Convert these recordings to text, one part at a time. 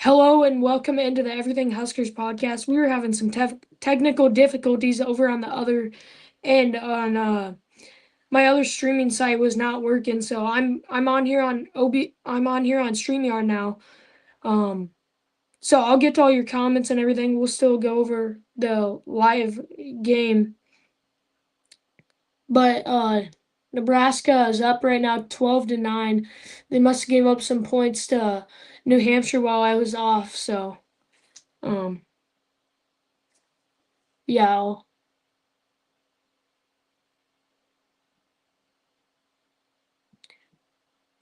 Hello and welcome into the Everything Huskers podcast. We were having some technical difficulties over on the other end on my other streaming site was not working, so I'm on here on I'm on here on StreamYard now. Um so I'll get to all your comments and everything. We'll still go over the live game. But Nebraska is up right now 12-9. They must have gave up some points to New Hampshire while I was off, so um yeah, all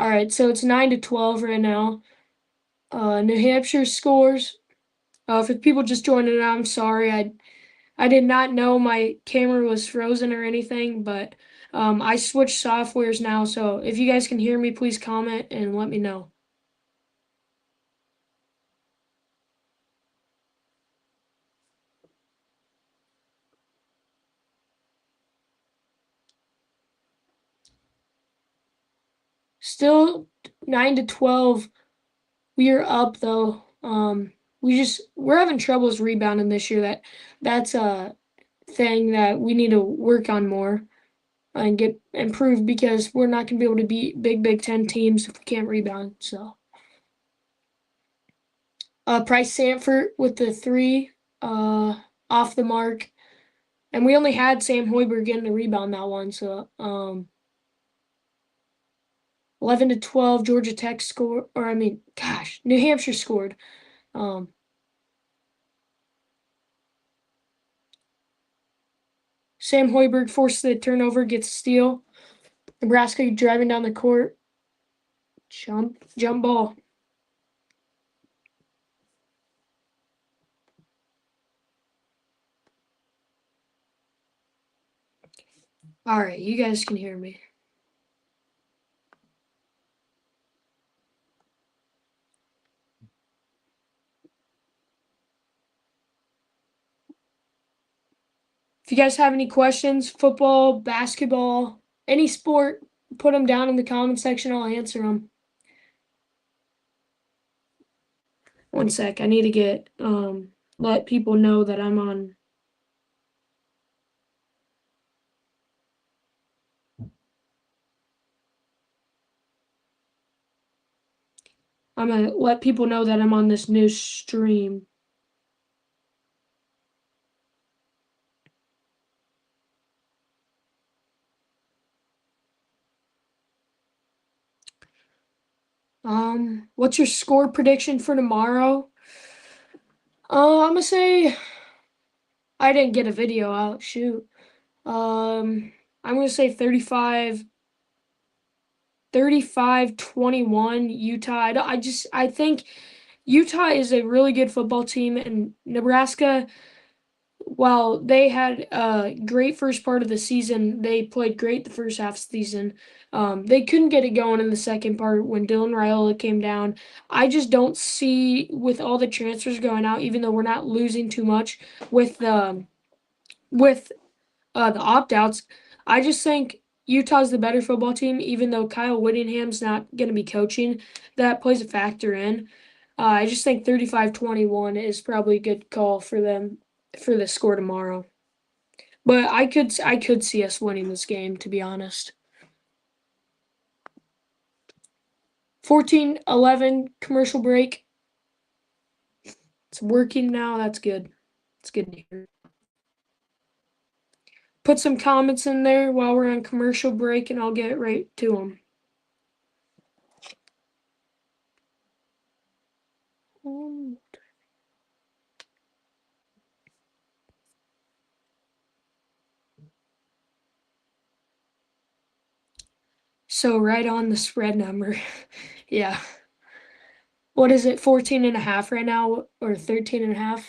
right, so it's 9-12 right now. New Hampshire scores. For people just joining in, I'm sorry. I did not know my camera was frozen or anything, but I switched softwares now. So if you guys can hear me, please comment and let me know. Still 9-12. We are up though. We're having troubles rebounding this year. That's a thing that we need to work on more and get improved because we're not gonna be able to beat Big Ten teams if we can't rebound. So, Price Sanford with the three, off the mark, and we only had Sam Hoiberg getting the rebound that one. So, 11-12, Georgia Tech scored, or I mean, gosh, New Hampshire scored. Um, Sam Hoiberg forced the turnover, gets a steal. Nebraska driving down the court, jump ball. All right, you guys can hear me. If you guys have any questions, football, basketball, any sport, put them down in the comment section. I'll answer them. One sec. I need to let people know that I'm on. I'm gonna let people know that I'm on this new stream. What's your score prediction for tomorrow? I'm gonna say I didn't get a video out. Shoot. I'm gonna say 35-21 Utah. I think Utah is a really good football team, and Nebraska, while they had a great first part of the season, they played great the first half of the season. They couldn't get it going in the second part when Dylan Raiola came down. I just don't see, with all the transfers going out, even though we're not losing too much with the opt-outs, I just think Utah's the better football team, even though Kyle Whittingham's not going to be coaching. That plays a factor in. I just think 35-21 is probably a good call for them for the score tomorrow. But I could see us winning this game, to be honest. 14-11 commercial break. It's working now. That's good. It's good to hear. Put some comments in there while we're on commercial break, and I'll get right to them. So right on the spread number. Yeah. What is it? 14.5 right now or 13.5?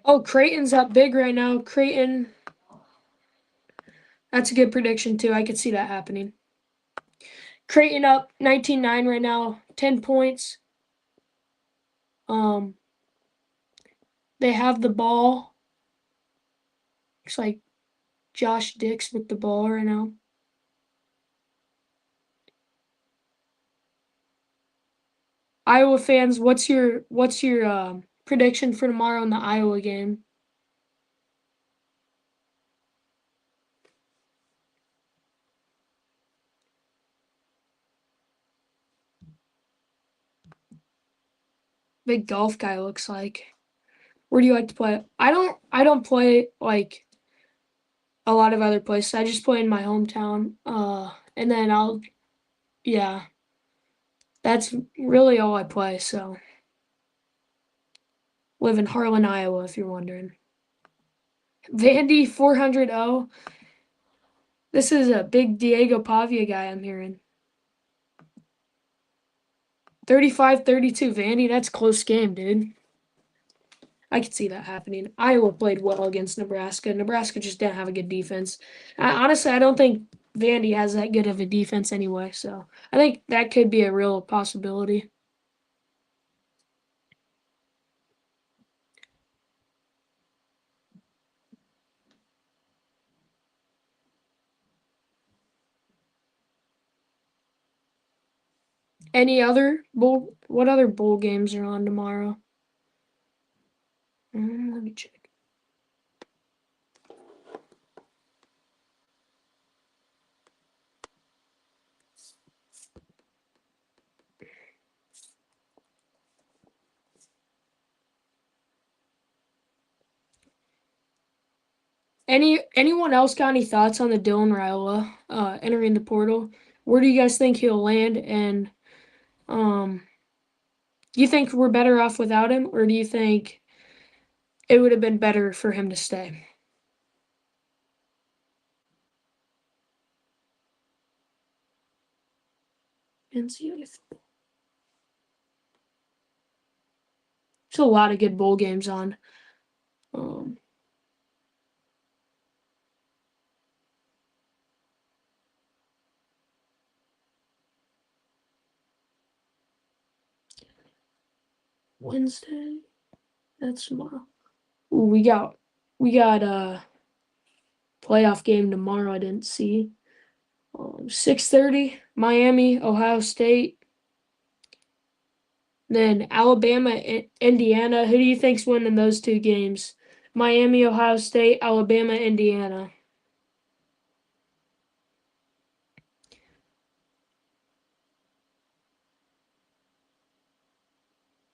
Oh, Creighton's up big right now. Creighton. That's a good prediction too. I could see that happening. Creighton up 19-9 right now, 10 points. They have the ball. Looks like Josh Dix with the ball right now. Iowa fans, what's your prediction for tomorrow in the Iowa game? Big golf guy looks like. Where do you like to play? I don't play like a lot of other places. I just play in my hometown. And then yeah, that's really all I play. So live in Harlan, Iowa, if you're wondering. Vandy 400-0. This is a big Diego Pavia guy I'm hearing. 35-32 Vandy. That's a close game, dude. I could see that happening. Iowa played well against Nebraska. Nebraska just didn't have a good defense. Honestly, I don't think Vandy has that good of a defense anyway, so I think that could be a real possibility. What other bowl games are on tomorrow? Let me check. Anyone else got any thoughts on the Dylan Raiola entering the portal? Where do you guys think he'll land? And do you think we're better off without him, or do you think it would have been better for him to stay? NCAA. There's a lot of good bowl games on. Um, Wednesday. That's tomorrow. Ooh, we got a playoff game tomorrow. I didn't see. 6:30. Miami, Ohio State. Then Alabama, Indiana. Who do you think's winning those two games? Miami, Ohio State, Alabama, Indiana.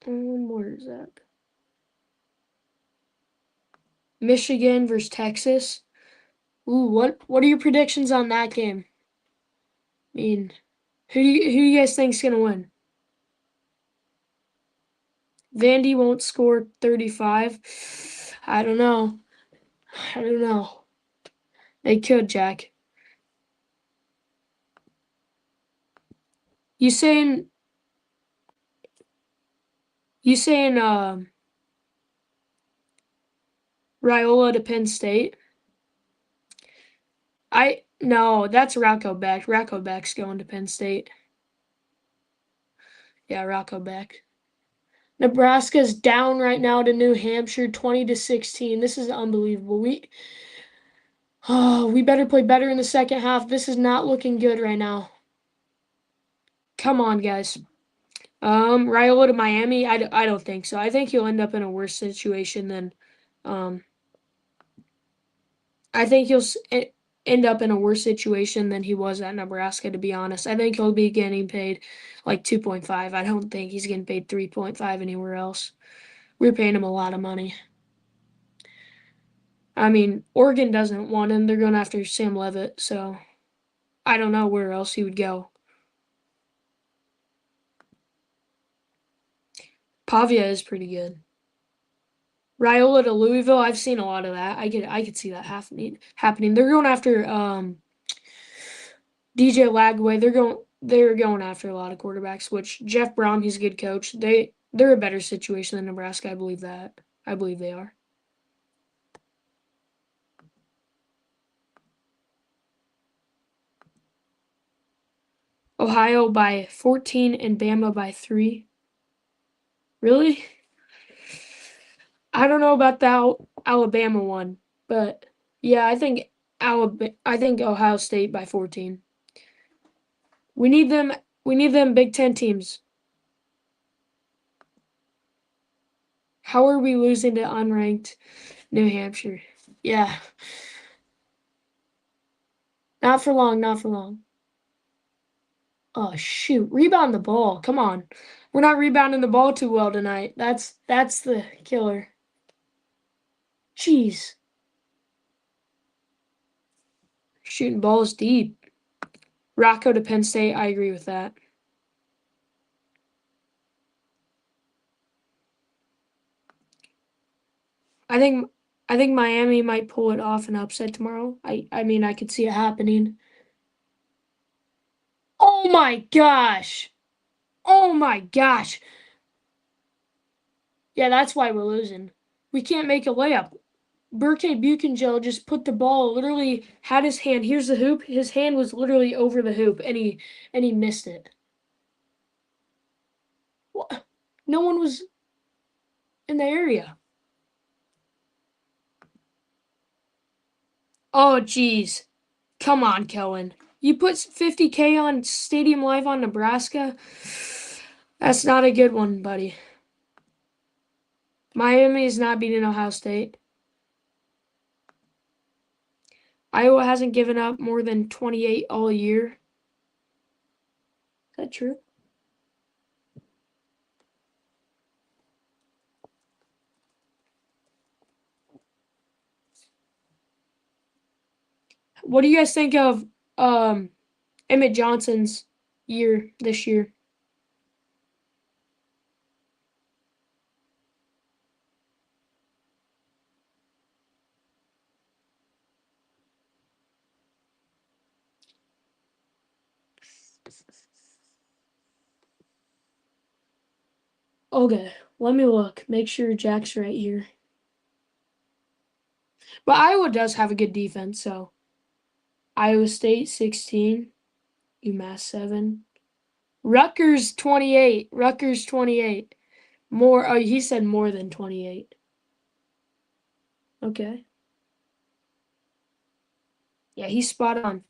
Where is that? Michigan versus Texas. Ooh, what are your predictions on that game? I mean, who do you guys think's gonna win? Vandy won't score 35. I don't know. I don't know. They could, Jack. You saying you saying Raiola to Penn State? I no, that's Rocco Beck. Rocco Beck's going to Penn State. Yeah, Rocco Beck. Nebraska's down right now to New Hampshire 20-16. This is unbelievable. We better play better in the second half. This is not looking good right now. Come on, guys. Raiola to Miami. I don't think so. I think he'll end up in a worse situation than um I think end up in a worse situation than he was at Nebraska, to be honest. I think he'll be getting paid like 2.5. I don't think he's getting paid 3.5 anywhere else. We're paying him a lot of money. I mean, Oregon doesn't want him. They're going after Sam Levitt, so I don't know where else he would go. Pavia is pretty good. Raiola to Louisville, I've seen a lot of that. I could see that happening. They're going after DJ Lagway. They're going after a lot of quarterbacks, which Jeff Brom, he's a good coach. They're a better situation than Nebraska. I believe that. I believe they are. Ohio by 14 and Bama by 3. Really? I don't know about the Alabama one, but Yeah, I think Ohio State by 14. We need them we need them Big 10 teams. How are we losing to unranked New Hampshire? Yeah. Not for long, not for long. Oh shoot. Rebound the ball. Come on. We're not rebounding the ball too well tonight. That's the killer. Jeez. Shooting balls deep. Rocco to Penn State, I agree with that. I think I think Miami might pull it off and upset tomorrow. I mean I could see it happening. Oh my gosh. Oh my gosh. Yeah, that's why we're losing. We can't make a layup. Burke Bucangel just put the ball, literally had his hand. Here's the hoop. His hand was literally over the hoop, and he missed it. What? No one was in the area. Oh, jeez. Come on, Kellen. You put 50K on Stadium Live on Nebraska? That's not a good one, buddy. Miami is not beating Ohio State. Iowa hasn't given up more than 28 all year. Is that true? What do you guys think of Emmett Johnson's year this year? Okay, let me look. Make sure Jack's right here. But Iowa does have a good defense, so Iowa State 16, UMass 7. Rutgers 28. Rutgers 28. More oh he said more than 28. Okay. Yeah, he's spot on.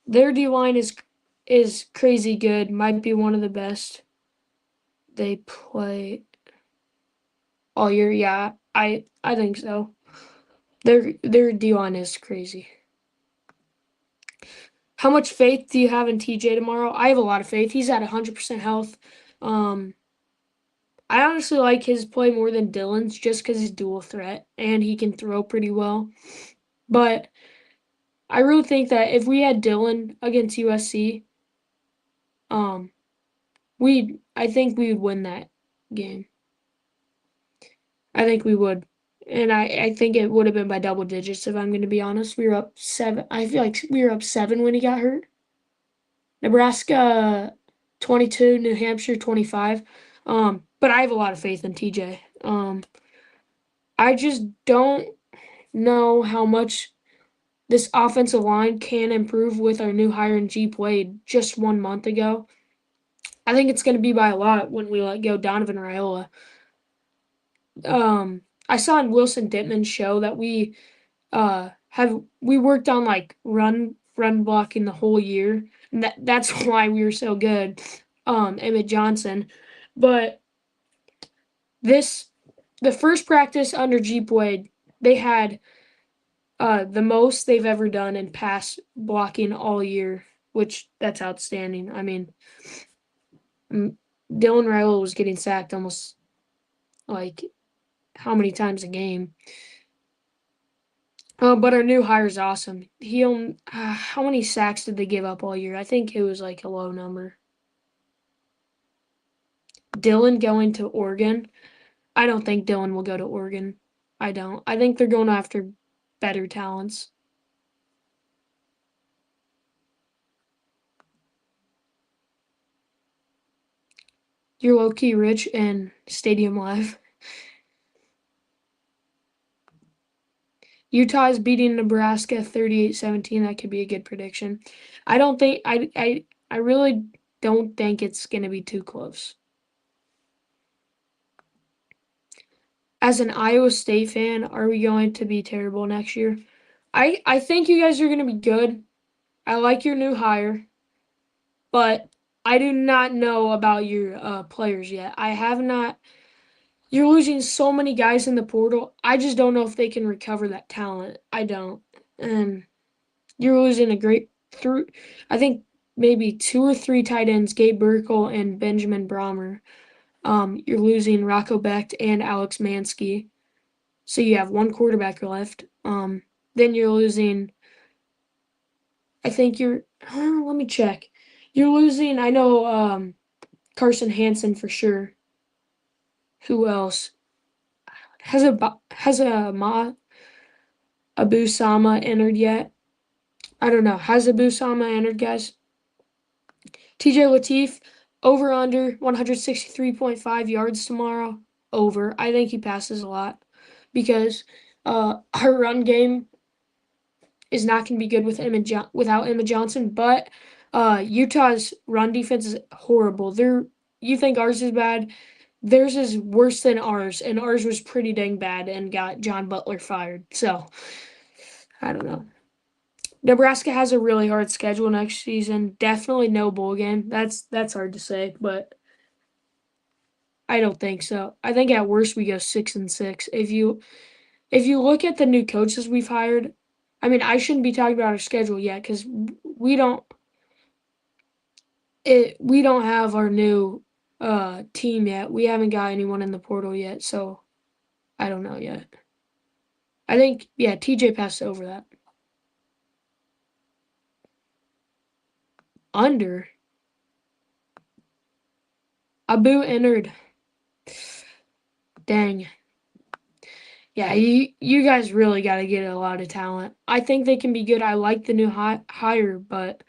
Their D line is crazy good. Might be one of the best they play all year. Yeah, I think so. Their D line is crazy. How much faith do you have in TJ tomorrow? I have a lot of faith. He's at 100% health. Um, I honestly like his play more than Dylan's just because he's dual threat and he can throw pretty well. But I really think that if we had Dylan against USC, um, I think we would win that game. I think we would. And I think it would have been by double digits if I'm going to be honest. We were up 7. I feel like we were up 7 when he got hurt. Nebraska 22, New Hampshire 25. But I have a lot of faith in TJ. I just don't know how much this offensive line can improve with our new hire in Jeep Wade just 1 month ago. I think it's going to be by a lot when we let go Donovan Raiola. I saw in Wilson Dittman's show that we worked on like run blocking the whole year. And that's why we were so good. Emmett Johnson. But this the first practice under Jeep Wade, they had the most they've ever done in pass blocking all year, which that's outstanding. I mean, Dylan Raiola was getting sacked almost like how many times a game. But our new hire is awesome. How many sacks did they give up all year? I think it was like a low number. Dylan going to Oregon. I don't think Dylan will go to Oregon. I don't. I think they're going after better talents. You're low key rich and Stadium Live. Utah is beating Nebraska 38-17. That could be a good prediction. I don't think I really don't think it's going to be too close. as an Iowa State fan, are we going to be terrible next year? I think you guys are going to be good. I like your new hire, but I do not know about your players yet. I have not. You're losing so many guys in the portal. I just don't know if they can recover that talent. I don't. And you're losing a great through. I think maybe two or three tight ends, Gabe Burkle and Benjamin Brahmer. You're losing Rocco Becht and Alex Mansky. So you have one quarterback left. Then you're losing. I think you're. Let me check. You're losing. I know Carson Hansen for sure. Who else has a Abu Sama entered yet? I don't know. Has Abu Sama entered, guys? TJ Lateef over under 163.5 yards tomorrow. Over. I think he passes a lot because our run game is not going to be good with without Emma Johnson. But Utah's run defense is horrible. You think ours is bad? Theirs is worse than ours, and ours was pretty dang bad and got John Butler fired. So I don't know. Nebraska has a really hard schedule next season. Definitely no bowl game. That's hard to say, but I don't think so. I think at worst we go 6-6. If you look at the new coaches we've hired, I mean I shouldn't be talking about our schedule yet because we don't we don't have our new team yet. We haven't got anyone in the portal yet, so I don't know yet. I think yeah, TJ passed over that. Under Abu entered. Dang. Yeah, you guys really got to get a lot of talent. I think they can be good. I like the new hire, but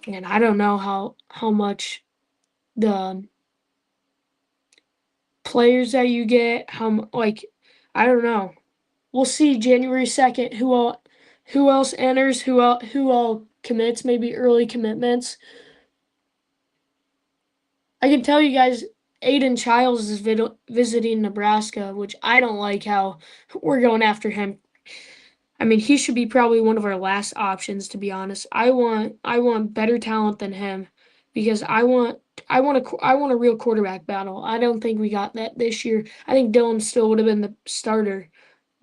and I don't know how much the players that you get, like I don't know. We'll see January 2nd who else enters, who all commits, maybe early commitments. I can tell you guys Aiden Childs is visiting Nebraska, which I don't like how we're going after him. I mean, he should be probably one of our last options, to be honest. I want better talent than him because I want a real quarterback battle. I don't think we got that this year. I think Dylan still would have been the starter,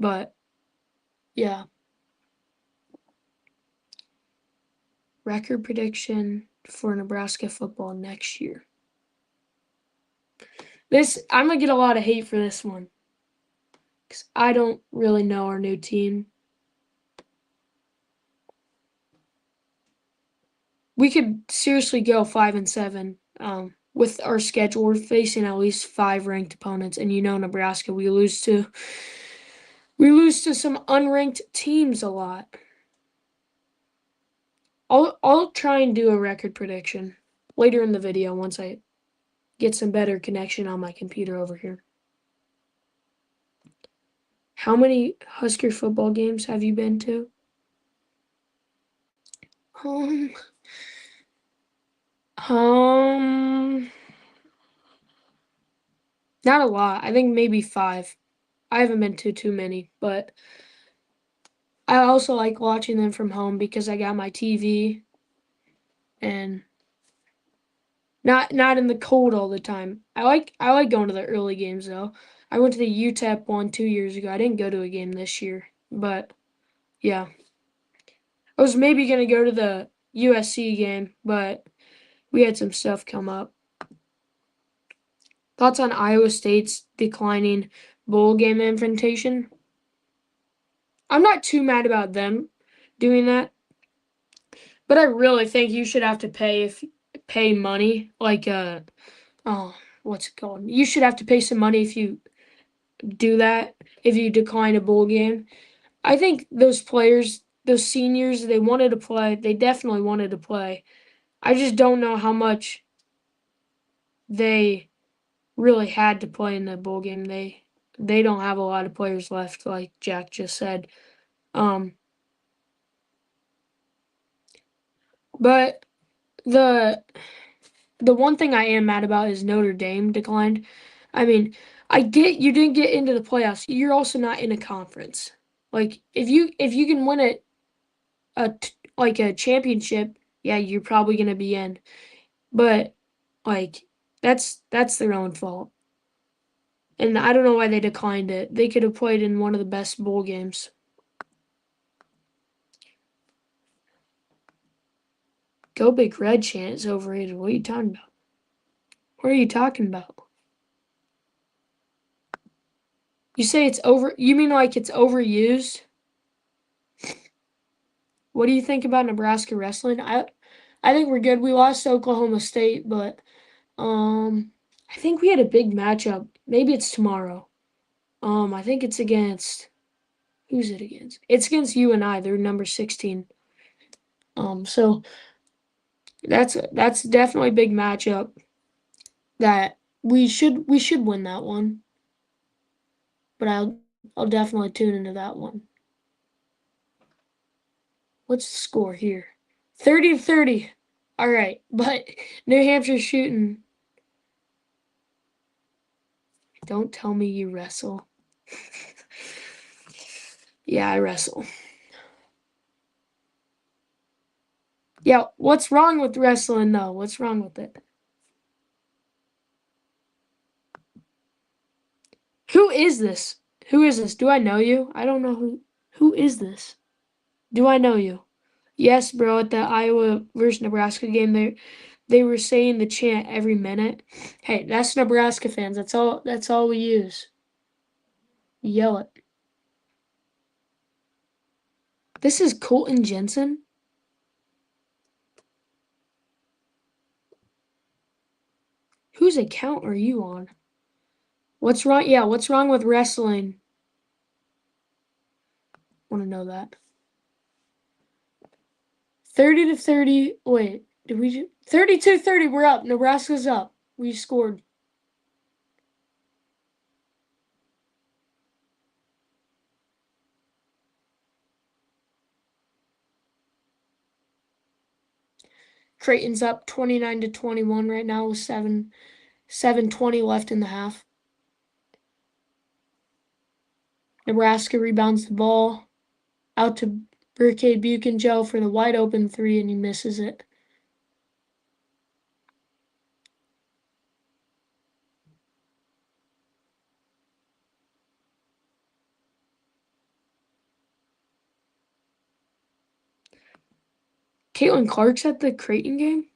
but yeah. Record prediction for Nebraska football next year. I'm gonna get a lot of hate for this one because I don't really know our new team. We could seriously go 5-7. With our schedule, we're facing at least 5 ranked opponents, and Nebraska, we lose to some unranked teams a lot. I'll try and do a record prediction later in the video once I get some better connection on my computer over here. How many Husker football games have you been to? Um, not a lot. I think maybe 5. I haven't been to too many, but I also like watching them from home because I got my TV and not in the cold all the time. I like going to the early games though. I went to the UTEP one 2 years ago. I didn't go to a game this year, but yeah. I was maybe gonna go to the USC game, but we had some stuff come up. Thoughts on Iowa State's declining bowl game invitation? I'm not too mad about them doing that, but I really think you should have to pay money like oh, what's it called? You should have to pay some money if you do that, if you decline a bowl game. I think those players, those seniors, they wanted to play. They definitely wanted to play. I just don't know how much they really had to play in the bowl game. They don't have a lot of players left, like Jack just said. Um, but the one thing I am mad about is Notre Dame declined. I mean, I get you didn't get into the playoffs. You're also not in a conference. Like if you can win like a championship, yeah, you're probably gonna be in. But like that's their own fault. And I don't know why they declined it. They could have played in one of the best bowl games. Go Big Red chant is overrated. What are you talking about? What are you talking about? You say it's over. You mean like it's overused? What do you think about Nebraska wrestling? I think we're good. We lost to Oklahoma State, but I think we had a big matchup. Maybe it's tomorrow. I think it's against who's it against? It's against UNI. They're number 16. So that's definitely a big matchup that we should win that one. But I'll definitely tune into that one. What's the score here? 30-30. All right, but New Hampshire's shooting. Don't tell me you wrestle. Yeah, I wrestle. Yeah, what's wrong with wrestling though? What's wrong with it? Who is this? Who is this? Do I know you? I don't know who is this? Do I know you? Yes, bro, at the Iowa versus Nebraska game they were saying the chant every minute. Hey, that's Nebraska fans. That's all we use. Yell it. This is Colton Jensen. Whose account are you on? What's wrong? Yeah, what's wrong with wrestling? Want to know that. 30-30. Wait, did we do 32-30? We're up. Nebraska's up. We scored. Creighton's up 29-21 right now with 7:20 left in the half. Nebraska rebounds the ball out to Burkay Buchenjo for the wide open three, and he misses it. Caitlin Clark's at the Creighton game.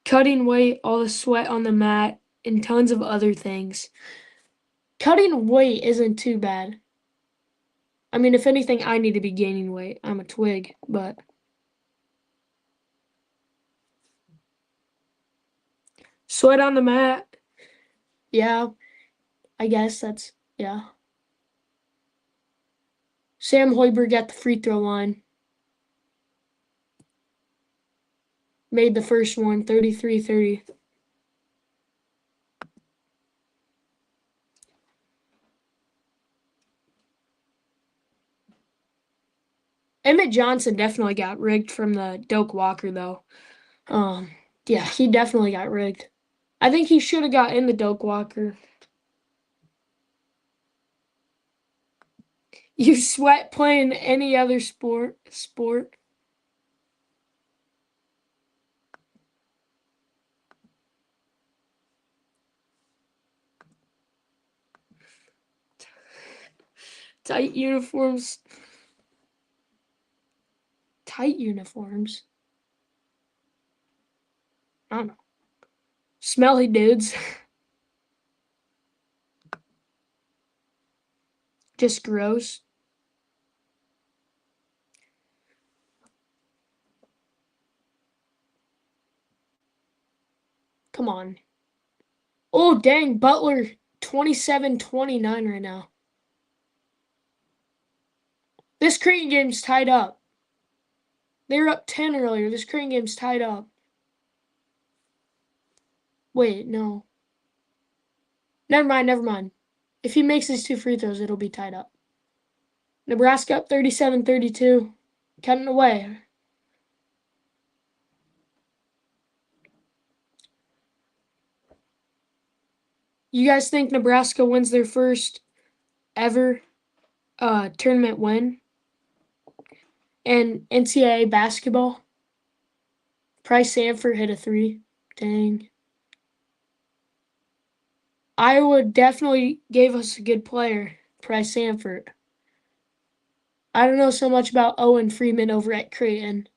Cutting weight, all the sweat on the mat, and tons of other things. Cutting weight isn't too bad. I mean, if anything, I need to be gaining weight. I'm a twig, but sweat on the mat. Yeah, I guess yeah. Sam Hoiberg at the free throw line. Made the first one, 33-30. Emmett Johnson definitely got rigged from the Doak Walker, though. Yeah, he definitely got rigged. I think he should have got in the Doak Walker. You sweat playing any other sport. Tight uniforms. Tight uniforms. I don't know. Smelly dudes. Just gross. Come on. Oh, dang. Butler 27-29 right now. This Creighton game's tied up. They were up 10 earlier. This Creighton game's tied up. Wait, no. Never mind. If he makes his two free throws, it'll be tied up. Nebraska up 37-32. Cutting away. You guys think Nebraska wins their first ever tournament win in NCAA basketball? Price Sanford hit a 3. Dang. Iowa definitely gave us a good player, Price Sanford. I don't know so much about Owen Freeman over at Creighton.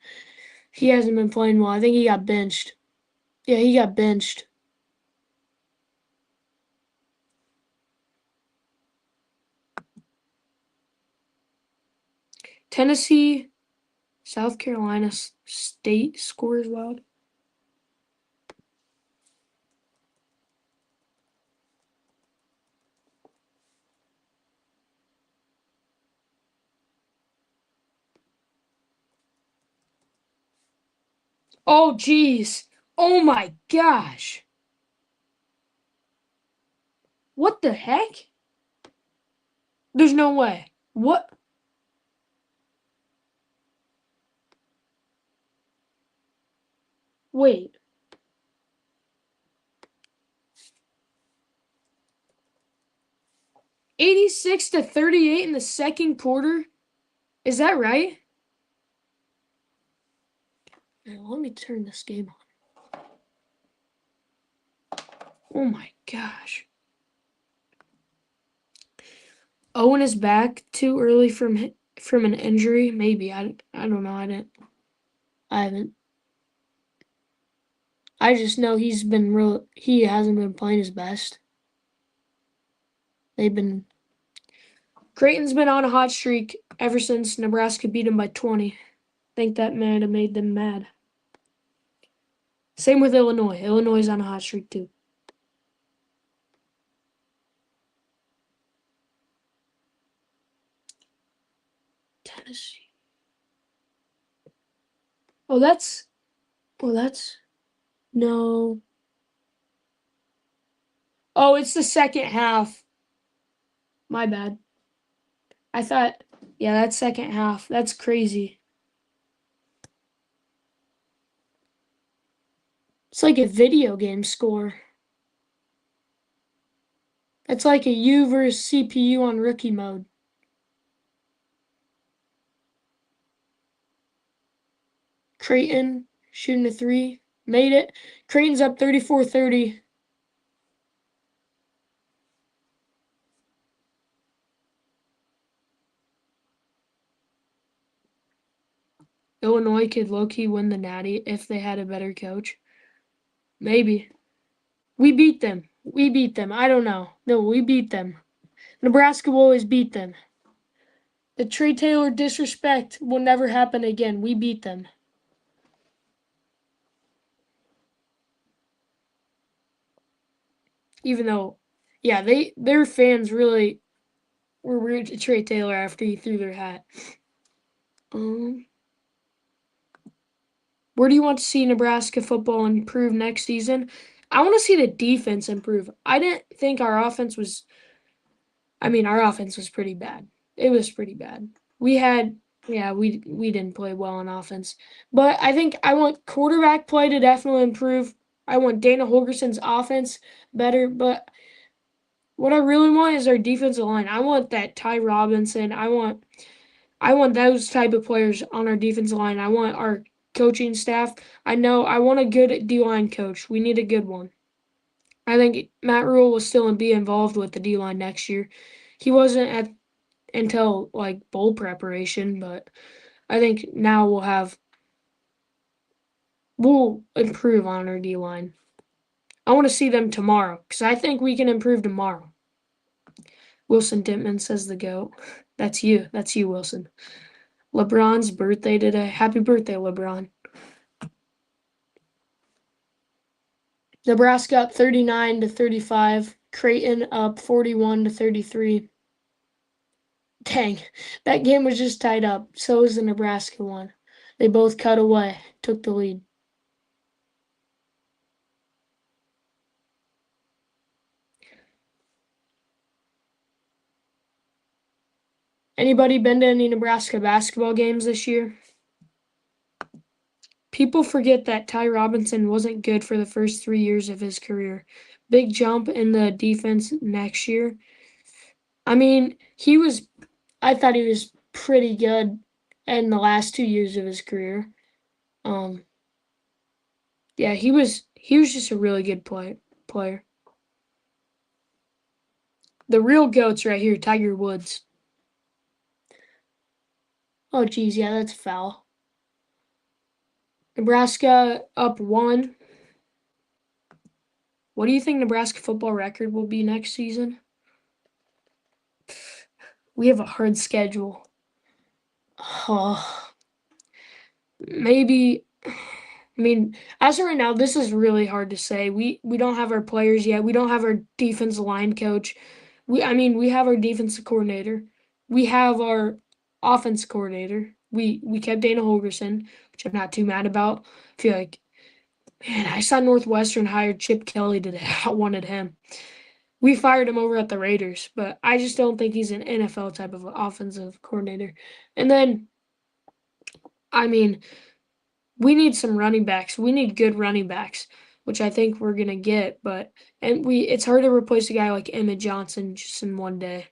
He hasn't been playing well. I think he got benched. Yeah, he got benched. Tennessee, South Carolina State scores loud. Oh, jeez. Oh, my gosh. What the heck? There's no way. What? Wait. 86-38 in the second quarter? Is that right? Let me turn this game on. Oh my gosh. Owen is back too early from an injury? Maybe. I don't know. I haven't. I just know he hasn't been playing his best. Creighton's been on a hot streak ever since Nebraska beat him by 20. I think that might have made them mad. Same with Illinois. Illinois is on a hot streak too. Tennessee. Oh, that's no. Oh, it's the second half. My bad. I thought, yeah, that's second half. That's crazy. It's like a video game score. It's like a U versus CPU on rookie mode. Creighton shooting a 3. Made it. Creighton's up 34-30. Illinois could low-key win the Natty if they had a better coach. Maybe. We beat them. We beat them. I don't know. No, we beat them. Nebraska will always beat them. The Trey Taylor disrespect will never happen again. We beat them. Even though, yeah, their fans really were rude to Trey Taylor after he threw their hat. Where do you want to see Nebraska football improve next season? I want to see the defense improve. I didn't think our offense was. I mean, our offense was pretty bad. It was pretty bad. We didn't play well on offense. But I think I want quarterback play to definitely improve. I want Dana Holgerson's offense better. But what I really want is our defensive line. I want that Ty Robinson. I want those type of players on our defensive line. I want our coaching staff. I want a good D-line coach. We need a good one. I think Matt Rule will still be involved with the D-line next year. He wasn't until like bowl preparation, but I think now we'll improve on our D-line. I want to see them tomorrow because I think we can improve tomorrow. Wilson Dittman says the GOAT. That's you. That's you, Wilson. LeBron's birthday today. Happy birthday, LeBron. Nebraska up 39-35. Creighton up 41-33. Dang, that game was just tied up. So was the Nebraska one. They both cut away, took the lead. Anybody been to any Nebraska basketball games this year? People forget that Ty Robinson wasn't good for the first 3 years of his career, big jump in the defense next year. I mean, I thought he was pretty good in the last 2 years of his career. Um, yeah, he was just a really good player. The real goats right here, Tiger Woods. Oh geez, yeah, that's foul. Nebraska up 1. What do you think Nebraska football record will be next season? We have a hard schedule. Oh, maybe. I mean, as of right now, this is really hard to say. We don't have our players yet. We don't have our defensive line coach. We have our defensive coordinator. We have our offense coordinator. We kept Dana Holgerson, which I'm not too mad about. I feel like, man, I saw Northwestern hired Chip Kelly today. I wanted him. We fired him over at the Raiders, but I just don't think he's an NFL type of offensive coordinator. And then, I mean, we need some running backs. We need good running backs, which I think we're gonna get. It's hard to replace a guy like Emmett Johnson just in one day.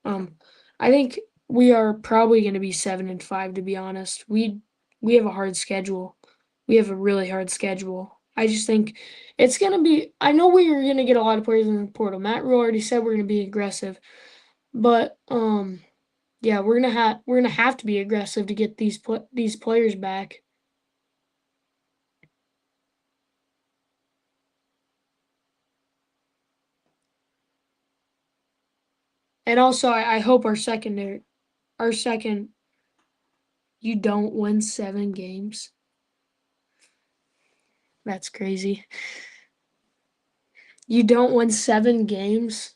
Um, I think we are probably gonna be 7-5 to be honest. We have a hard schedule. We have a really hard schedule. I just think it's gonna be. I know we are gonna get a lot of players in the portal. Matt Rule already said we're gonna be aggressive, but yeah, we're gonna have to be aggressive to get these players back. And also, I hope our second, you don't win 7 games. That's crazy. You don't win 7 games.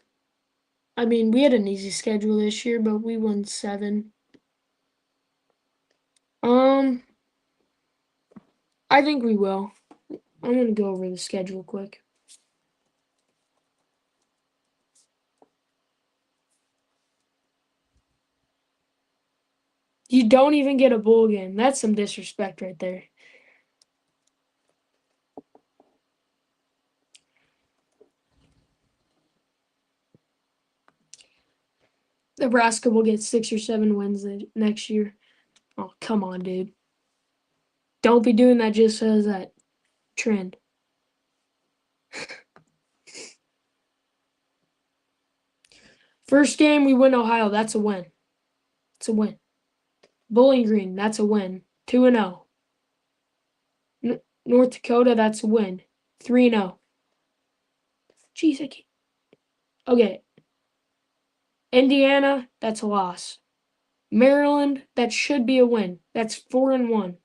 I mean, we had an easy schedule this year, but we won 7. Um, I think we will. I'm gonna go over the schedule quick. You don't even get a bowl game. That's some disrespect right there. Nebraska will get 6 or 7 wins next year. Oh, come on, dude. Don't be doing that just as that trend. First game, we win Ohio. That's a win. It's a win. Bowling Green, that's a win. 2-0. North Dakota, that's a win. 3-0. Jeez, I can't. Okay. Indiana, that's a loss. Maryland, that should be a win. That's 4-1.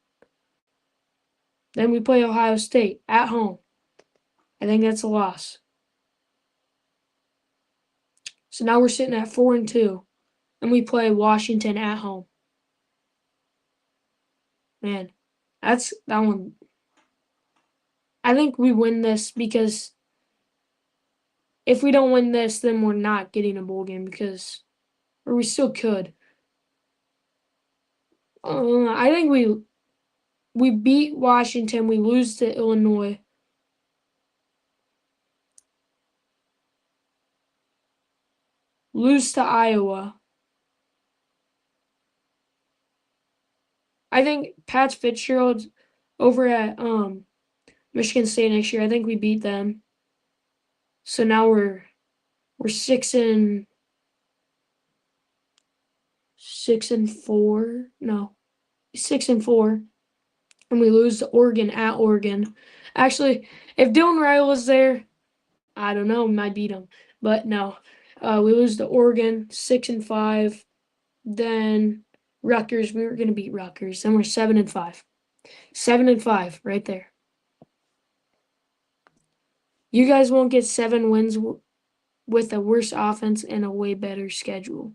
Then we play Ohio State at home. I think that's a loss. So now we're sitting at 4-2, and we play Washington at home. Man, that's that one. I think we win this because if we don't win this, then we're not getting a bowl game or we still could. I think we beat Washington. We lose to Illinois. Lose to Iowa. I think Pat Fitzgerald's over at Michigan State next year. I think we beat them. So now we're 6-4. No, 6-4, and we lose to Oregon at Oregon. Actually, if Dylan Riley was there, I don't know, we might beat him. But no, we lose to Oregon 6-5. Then Rutgers, we were gonna beat Rutgers. Then we're 7-5. 7-5, right there. You guys won't get 7 wins with a worse offense and a way better schedule.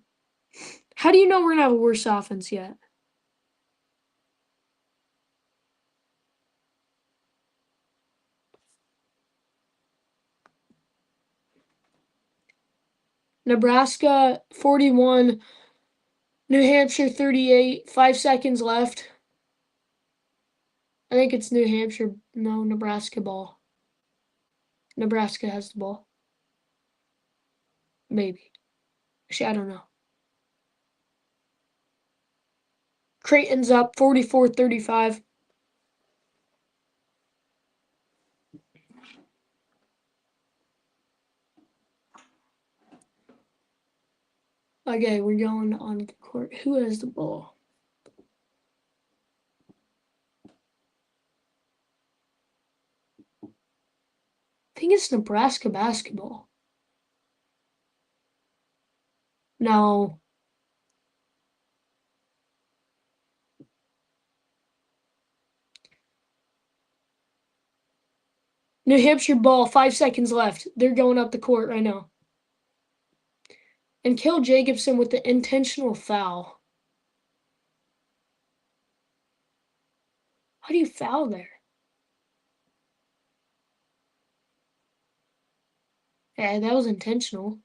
How do you know we're gonna have a worse offense yet? Nebraska 41, New Hampshire 38, 5 seconds left. I think it's New Hampshire, no, Nebraska ball. Nebraska has the ball. Maybe. Actually, I don't know. Creighton's up 44-35. Okay, we're going on the court. Who has the ball? I think it's Nebraska basketball. No. New Hampshire ball, 5 seconds left. They're going up the court right now. And Kill Jacobson with the intentional foul. How do you foul there? Yeah, that was intentional.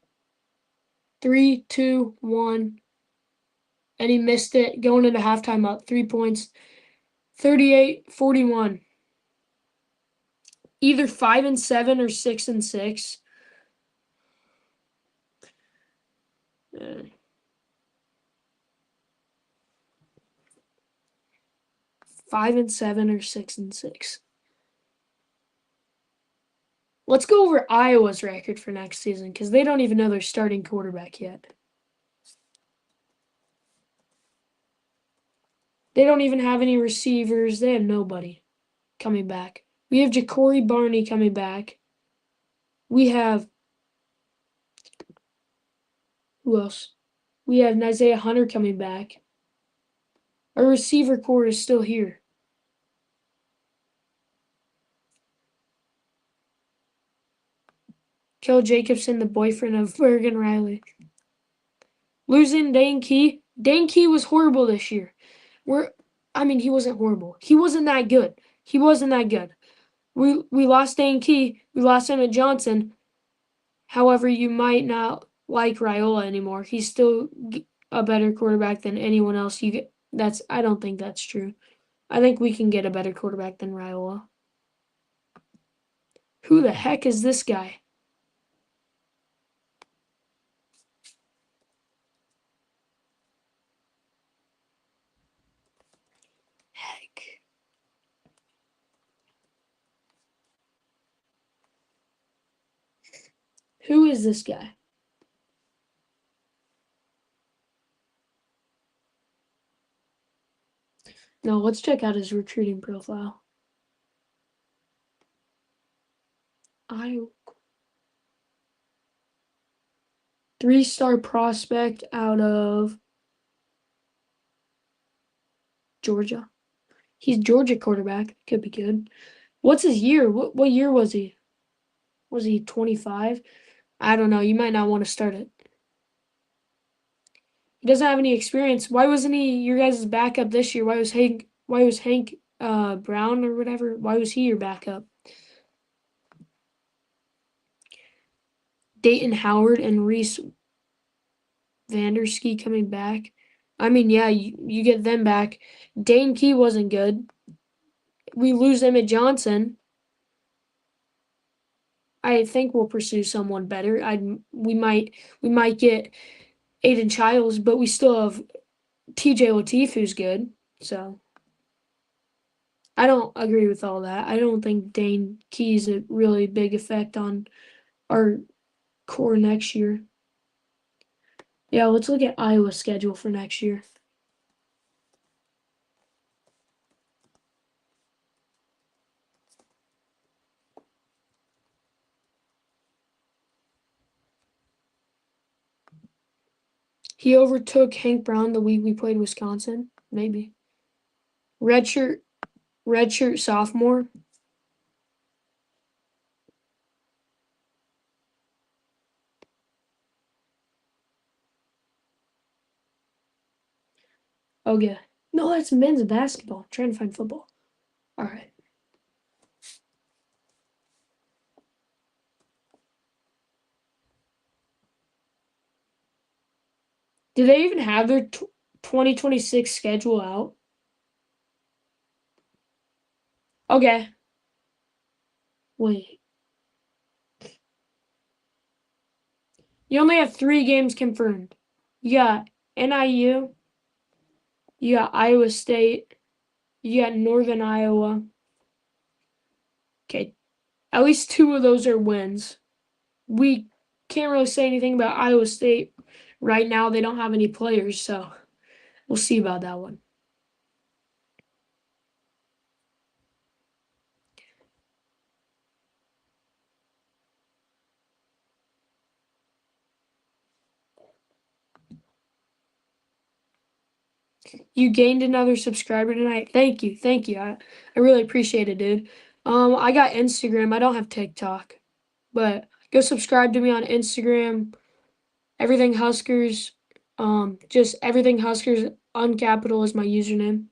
3, 2, 1. And he missed it. Going into halftime up. 3 points. 38-41. Either 5-7 or 6-6. 5-7 or 6-6. Let's go over Iowa's record for next season because they don't even know their starting quarterback yet. They don't even have any receivers. They have nobody coming back. We have Ja'Cory Barney coming back. We have who else? We have Isaiah Hunter coming back. Our receiver core is still here. Kel Jacobson, the boyfriend of Bergen Riley. Losing Dane Key. Dane Key was horrible this year. He wasn't horrible. He wasn't that good. He wasn't that good. We lost Dane Key. We lost Emmett Johnson. However, you might not like Raiola anymore. He's still a better quarterback than anyone else you get. I don't think that's true. I think we can get a better quarterback than Raiola. Who the heck is this guy? Heck. Who is this guy? No, let's check out his recruiting profile. 3-star prospect out of Georgia. He's Georgia quarterback. Could be good. What's his year? What year was he? Was he 25? I don't know. You might not want to start it. He doesn't have any experience. Why wasn't he your guys' backup this year? Why was Hank Brown or whatever? Why was he your backup? Dayton Howard and Reese Vanderski coming back. Yeah, you get them back. Dane Key wasn't good. We lose Emmett Johnson. I think we'll pursue someone better. We might get Aiden Childs, but we still have TJ Latif who's good. So I don't agree with all that. I don't think Dane Key's a really big effect on our core next year. Yeah, let's look at Iowa's schedule for next year. He overtook Hank Brown the week we played Wisconsin, maybe. Redshirt sophomore. Okay. No, that's men's basketball. I'm trying to find football. All right. Do they even have their 2026 schedule out? Okay. Wait. You only have 3 games confirmed. You got NIU, you got Iowa State, you got Northern Iowa. Okay, at least 2 of those are wins. We can't really say anything about Iowa State right now. They don't have any players, so we'll see about that one. You gained another subscriber tonight. Thank you. Thank you. I really appreciate it, dude. I got Instagram. I don't have TikTok. But go subscribe to me on Instagram. Everything Huskers. Just everything Huskers uncapital is my username.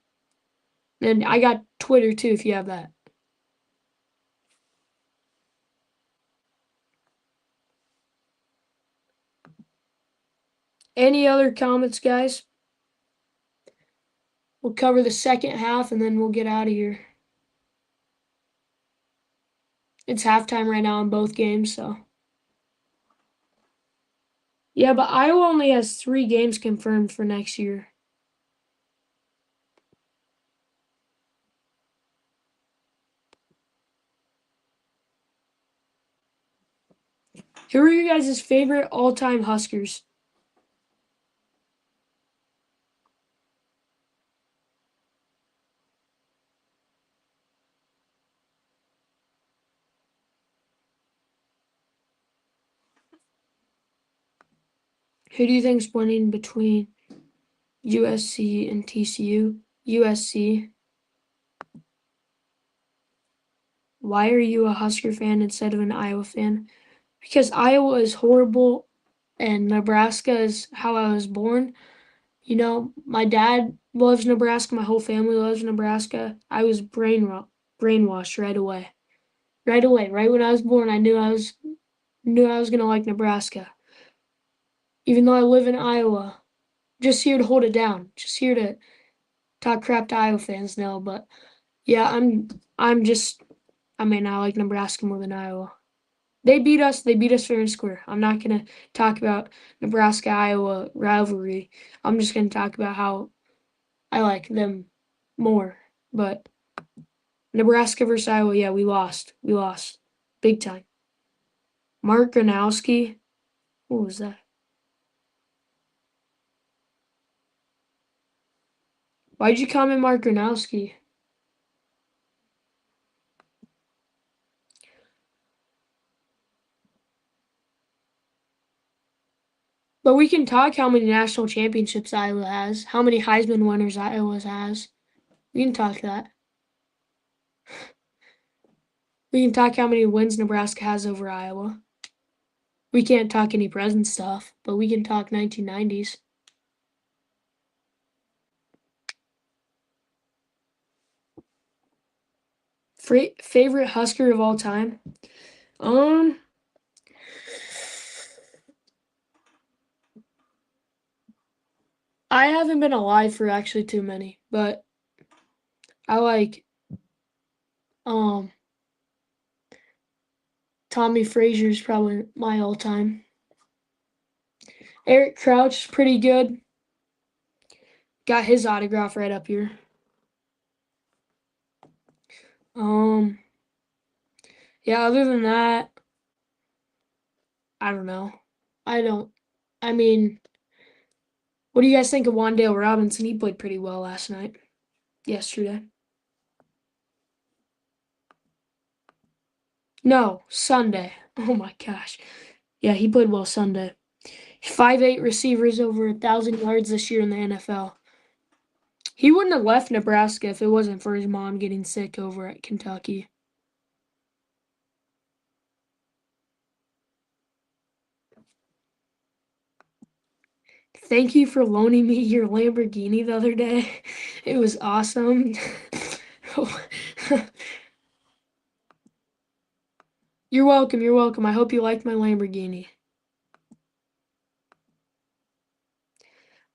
And I got Twitter too if you have that. Any other comments, guys? We'll cover the second half and then we'll get out of here. It's halftime right now in both games, so. Yeah, but Iowa only has 3 games confirmed for next year. Who are you guys' favorite all-time Huskers? Who do you think's winning between USC and TCU? USC. Why are you a Husker fan instead of an Iowa fan? Because Iowa is horrible and Nebraska is how I was born. You know, my dad loves Nebraska, my whole family loves Nebraska. I was brainwashed right away. Right away, right when I was born, I knew I was gonna like Nebraska. Even though I live in Iowa, just here to hold it down, just here to talk crap to Iowa fans now. But yeah, I'm just I mean I like Nebraska more than Iowa. They beat us. They beat us fair and square. I'm not gonna talk about Nebraska Iowa rivalry. I'm just gonna talk about how I like them more. But Nebraska versus Iowa, yeah, we lost. We lost big time. Mark Gronowski, what was that? Why'd you comment Mark Gronowski? But we can talk how many national championships Iowa has, how many Heisman winners Iowa has. We can talk that. We can talk how many wins Nebraska has over Iowa. We can't talk any present stuff, but we can talk 1990s. Favorite Husker of all time? Um, I haven't been alive for actually too many, but I like um Tommy Frazier's probably my all time. Eric Crouch, pretty good. Got his autograph right up here. Um, yeah, other than that, I don't know. I don't I mean, what do you guys think of Wandale Robinson? He played pretty well last night. Yesterday. No, Sunday. Oh my gosh. Yeah, he played well Sunday. 5'8" receivers over 1,000 yards this year in the NFL. He wouldn't have left Nebraska if it wasn't for his mom getting sick over at Kentucky. Thank you for loaning me your Lamborghini the other day. It was awesome. You're welcome. You're welcome. I hope you liked my Lamborghini.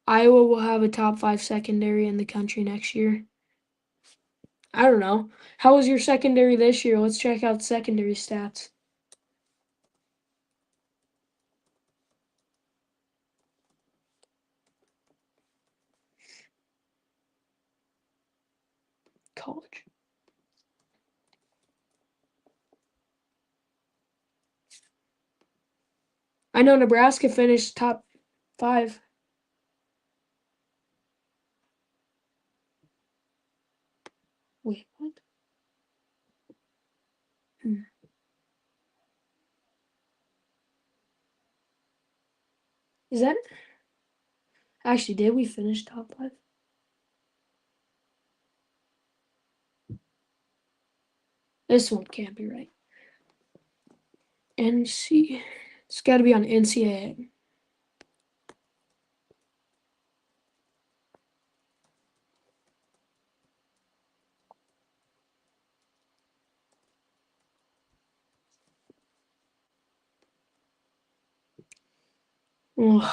Iowa will have a top 5 secondary in the country next year. I don't know. How was your secondary this year? Let's check out secondary stats. college. I know Nebraska finished top 5. Wait, what? Is that actually, did we finish top 5? This one can't be right. NC. It's got to be on NCAA. Ugh.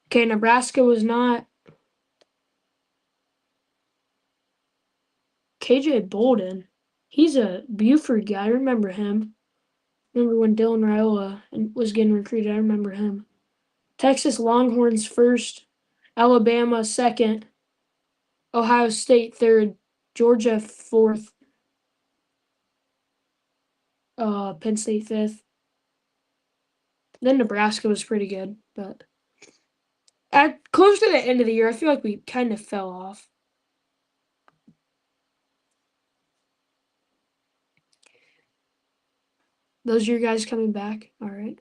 Okay, Nebraska was not. KJ Bolden. He's a Buford guy. I remember him. Remember when Dylan Raiola was getting recruited? I remember him. Texas Longhorns first, Alabama second, Ohio State third, Georgia fourth, Penn State fifth. Then Nebraska was pretty good, but at close to the end of the year, I feel like we kind of fell off. Those are your guys coming back? All right.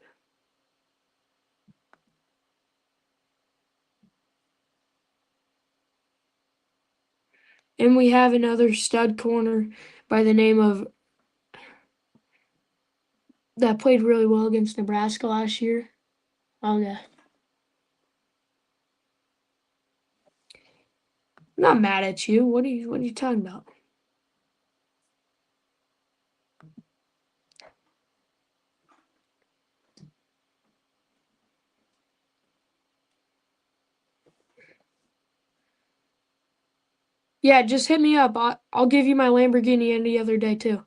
And we have another stud corner by the name of that played really well against Nebraska last year. I'm not mad at you. What are you talking about? Yeah, just hit me up. I'll give you my Lamborghini any other day too.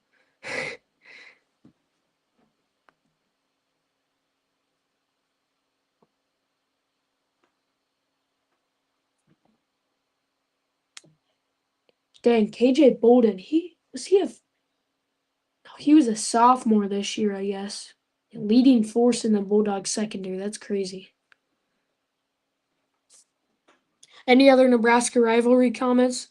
Dang, KJ Bolden. He was a sophomore this year, I guess. Leading force in the Bulldogs secondary. That's crazy. Any other Nebraska rivalry comments?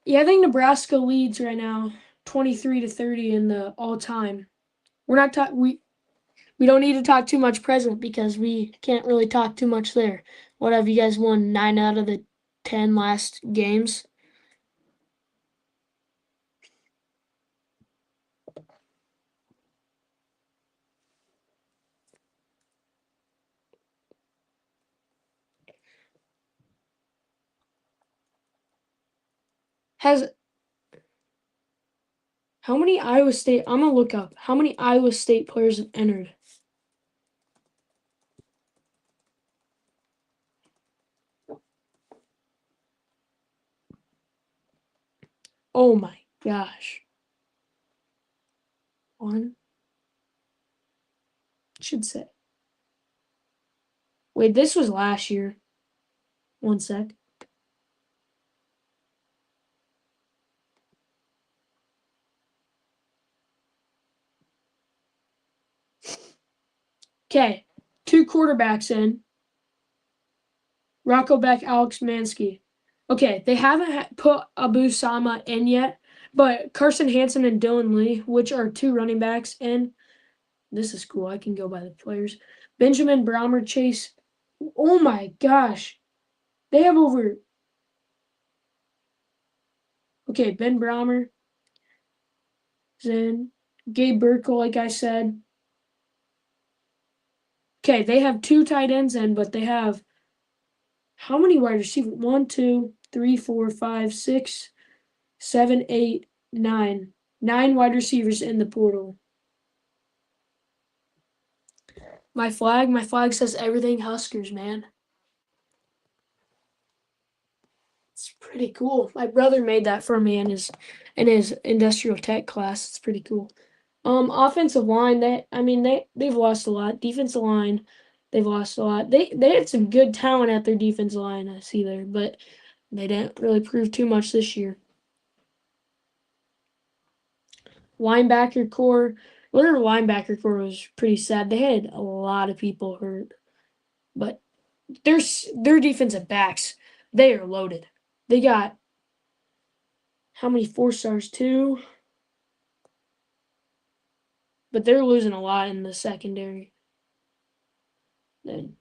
Yeah, I think Nebraska leads right now, 23-30 in the all-time. We're not talk we don't need to talk too much present because we can't really talk too much there. What have you guys won? 9 out of the 10 last games? Has How many Iowa State? I'm gonna look up how many Iowa State players have entered. Oh my gosh. One should say. Wait, this was last year. One sec. Okay, 2 quarterbacks in. Rocco Beck, Alex Mansky. Okay, they haven't put Abu Sama in yet, but Carson Hansen and Dylan Lee, which are 2 running backs in. This is cool. I can go by the players. Benjamin Browmer, Chase. Oh my gosh. They have over. Okay, Ben Browmer, Zen, Gabe Burkle, like I said. Okay, they have 2 tight ends in, but they have how many wide receivers? 1, 2, 3, 4, 5, 6, 7, 8, 9. 9 wide receivers in the portal. My flag says everything Huskers, man. It's pretty cool. My brother made that for me in his industrial tech class. It's pretty cool. Offensive line, they've lost a lot. Defensive line, they've lost a lot. They had some good talent at their defensive line, I see there, but they didn't really prove too much this year. Linebacker core, their linebacker core was pretty sad. They had a lot of people hurt, but their defensive backs, they are loaded. They got how many 4 stars? Two, but they're losing a lot in the secondary. Then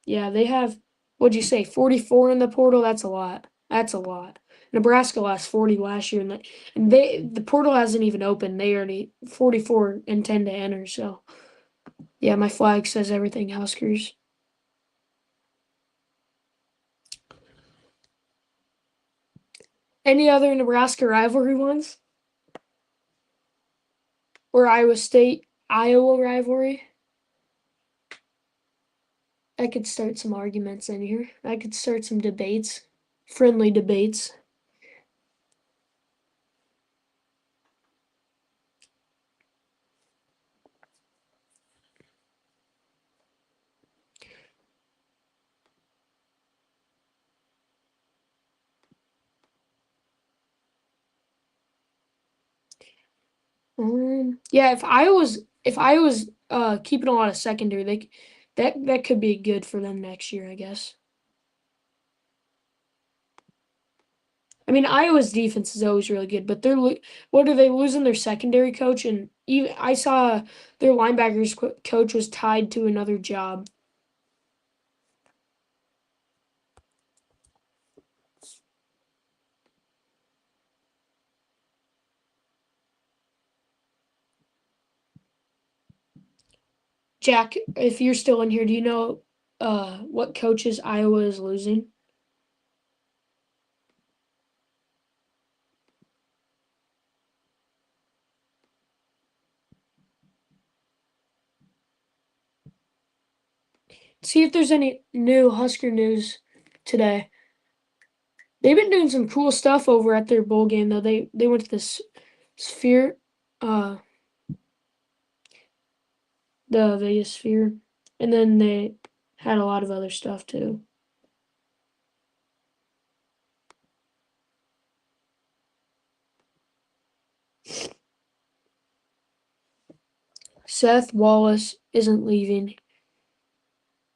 yeah, they have, what'd you say, 44 in the portal? That's a lot. That's a lot. Nebraska lost 40 last year, and the portal hasn't even opened. They already 44 intend to enter. So yeah, my flag says everything Huskers. Any other Nebraska rivalry ones? Or Iowa State Iowa rivalry? I could start some arguments in here. I could start some debates, friendly debates. Yeah, if I was keeping a lot of secondary, that could be good for them next year, I guess. I mean, Iowa's defense is always really good, but what are they losing their secondary coach? And even I saw their linebackers coach was tied to another job. Jack, if you're still in here, do you know what coaches Iowa is losing? See if there's any new Husker news today. They've been doing some cool stuff over at their bowl game though. They went to this Sphere, uh, the Vegas Sphere, and then they had a lot of other stuff too. Seth Wallace isn't leaving.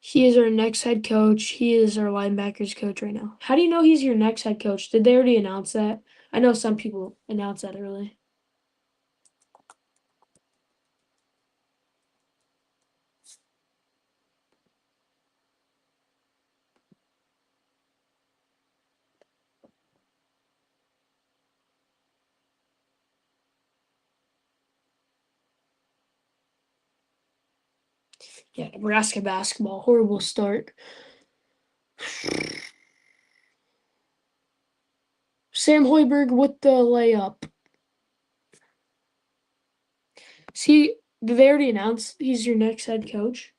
He is our next head coach. He is our linebackers coach right now. How do you know he's your next head coach? Did they already announce that? I know some people announce that early. Yeah, Nebraska basketball, horrible start. Sam Hoiberg with the layup. See, did they already announce he's your next head coach?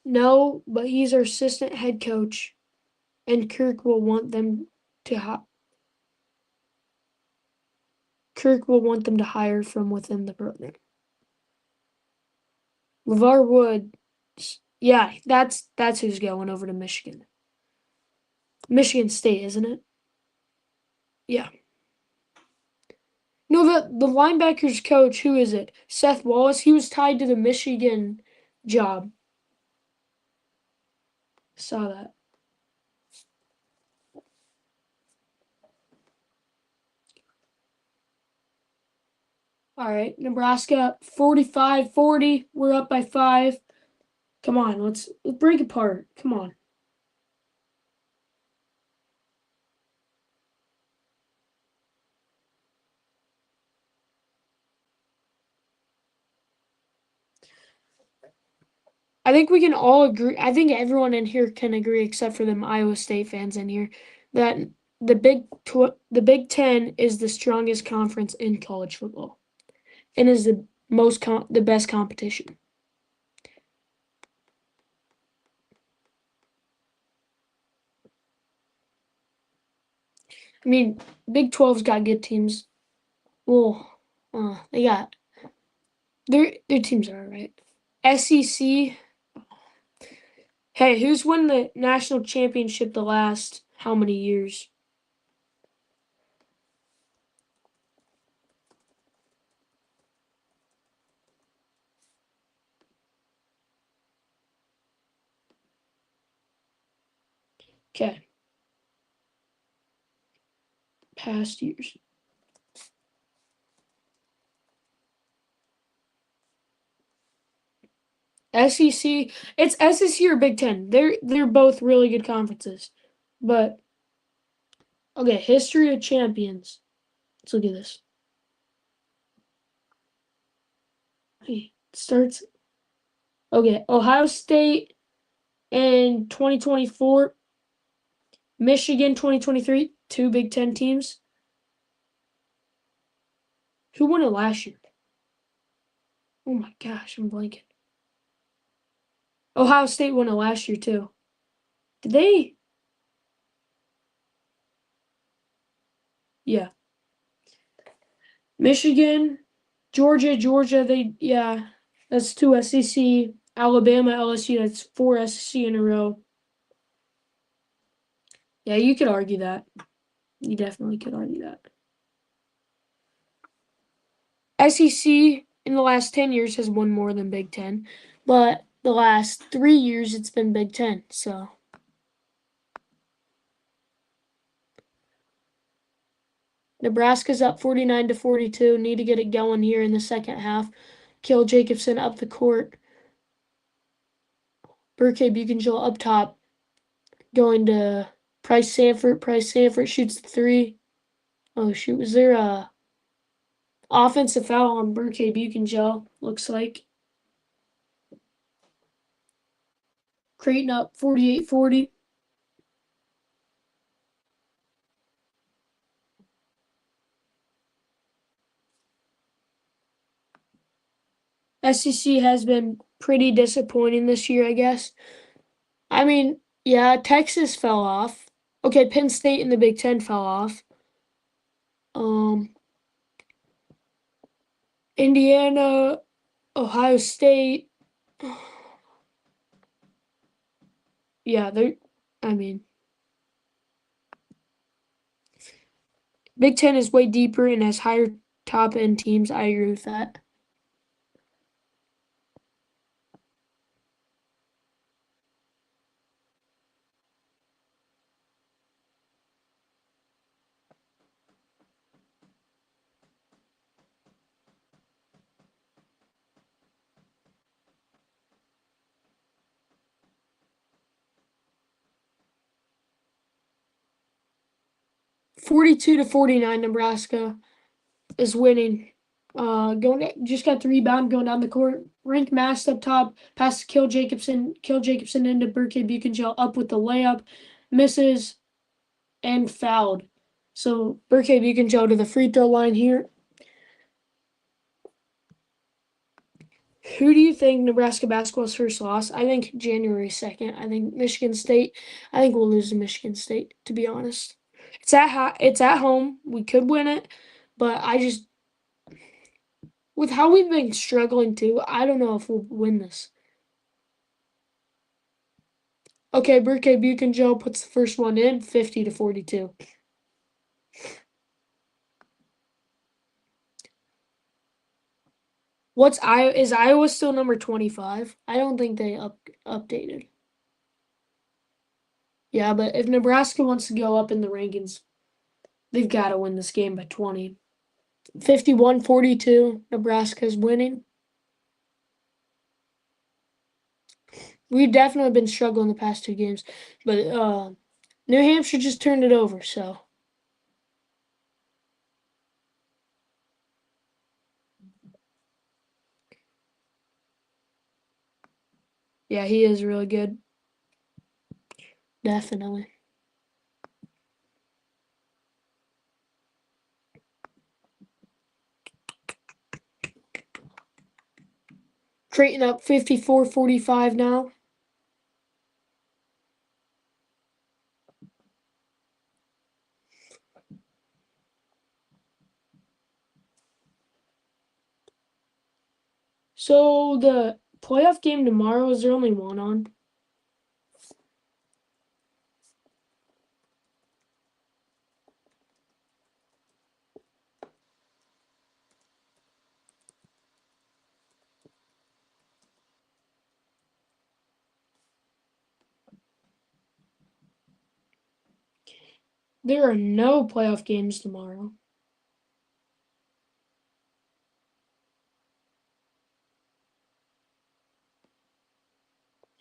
No, but he's our assistant head coach, and Kirk will want them to hire from within the program. LeVar Wood, yeah, that's who's going over to Michigan. Michigan State, isn't it? Yeah. No, the linebackers coach, who is it? Seth Wallace. He was tied to the Michigan job. Saw that. All right, Nebraska 45-40. We're up by 5. Come on, let's break apart. Come on. I think we can all agree. I think everyone in here can agree, except for them Iowa State fans in here, that the Big Ten is the strongest conference in college football, and is the best competition. I mean, Big 12's got good teams. Well, they got their teams are all right. SEC. Hey, who's won the national championship the last how many years? Okay, past years. SEC. It's SEC or Big Ten. They're both really good conferences. But okay, history of champions. Let's look at this. Hey, it starts. Okay, Ohio State in 2024, Michigan 2023, two Big Ten teams. Who won it last year? Oh my gosh, I'm blanking. Ohio State won it last year too. Did they? Yeah. Michigan, Georgia, yeah. That's two SEC. Alabama, LSU, that's four SEC in a row. Yeah, you could argue that. You definitely could argue that. SEC in the last 10 years has won more than Big Ten, but the last 3 years it's been Big Ten. So Nebraska's up 49-42. Need to get it going here in the second half. Kill Jacobson up the court. Burke Buchengill up top. Going to Price Sanford. Price Sanford shoots the three. Oh shoot, was there a offensive foul on Burke Buchengill? Looks like. Creighton up 48-40. SEC has been pretty disappointing this year, I guess. I mean, yeah, Texas fell off. Okay, Penn State in the Big Ten fell off. Um, Indiana, Ohio State. Yeah, I mean, Big Ten is way deeper and has higher top end teams. I agree with that. $42 to 49, Nebraska is winning. Just got the rebound going down the court. Rank Mast up top, pass to Kill Jacobson. Kill Jacobson into Burke Buchengill up with the layup, misses and fouled. So Burke Buchengill to the free throw line here. Who do you think Nebraska basketball's first loss? I think January 2nd. I think Michigan State. I think we'll lose to Michigan State, to be honest. It's at home. We could win it, but I just with how we've been struggling too, I don't know if we'll win this. Okay, Burke Buchengill puts the first one in, 50 to 42. Is Iowa still number 25? I don't think they updated. Yeah, but if Nebraska wants to go up in the rankings, they've got to win this game by 20. 51-42, Nebraska's winning. We've definitely been struggling the past two games, but New Hampshire just turned it over, so yeah, he is really good. Definitely. Creighton up 54-45 now. So the playoff game tomorrow, is there only one on? There are no playoff games tomorrow.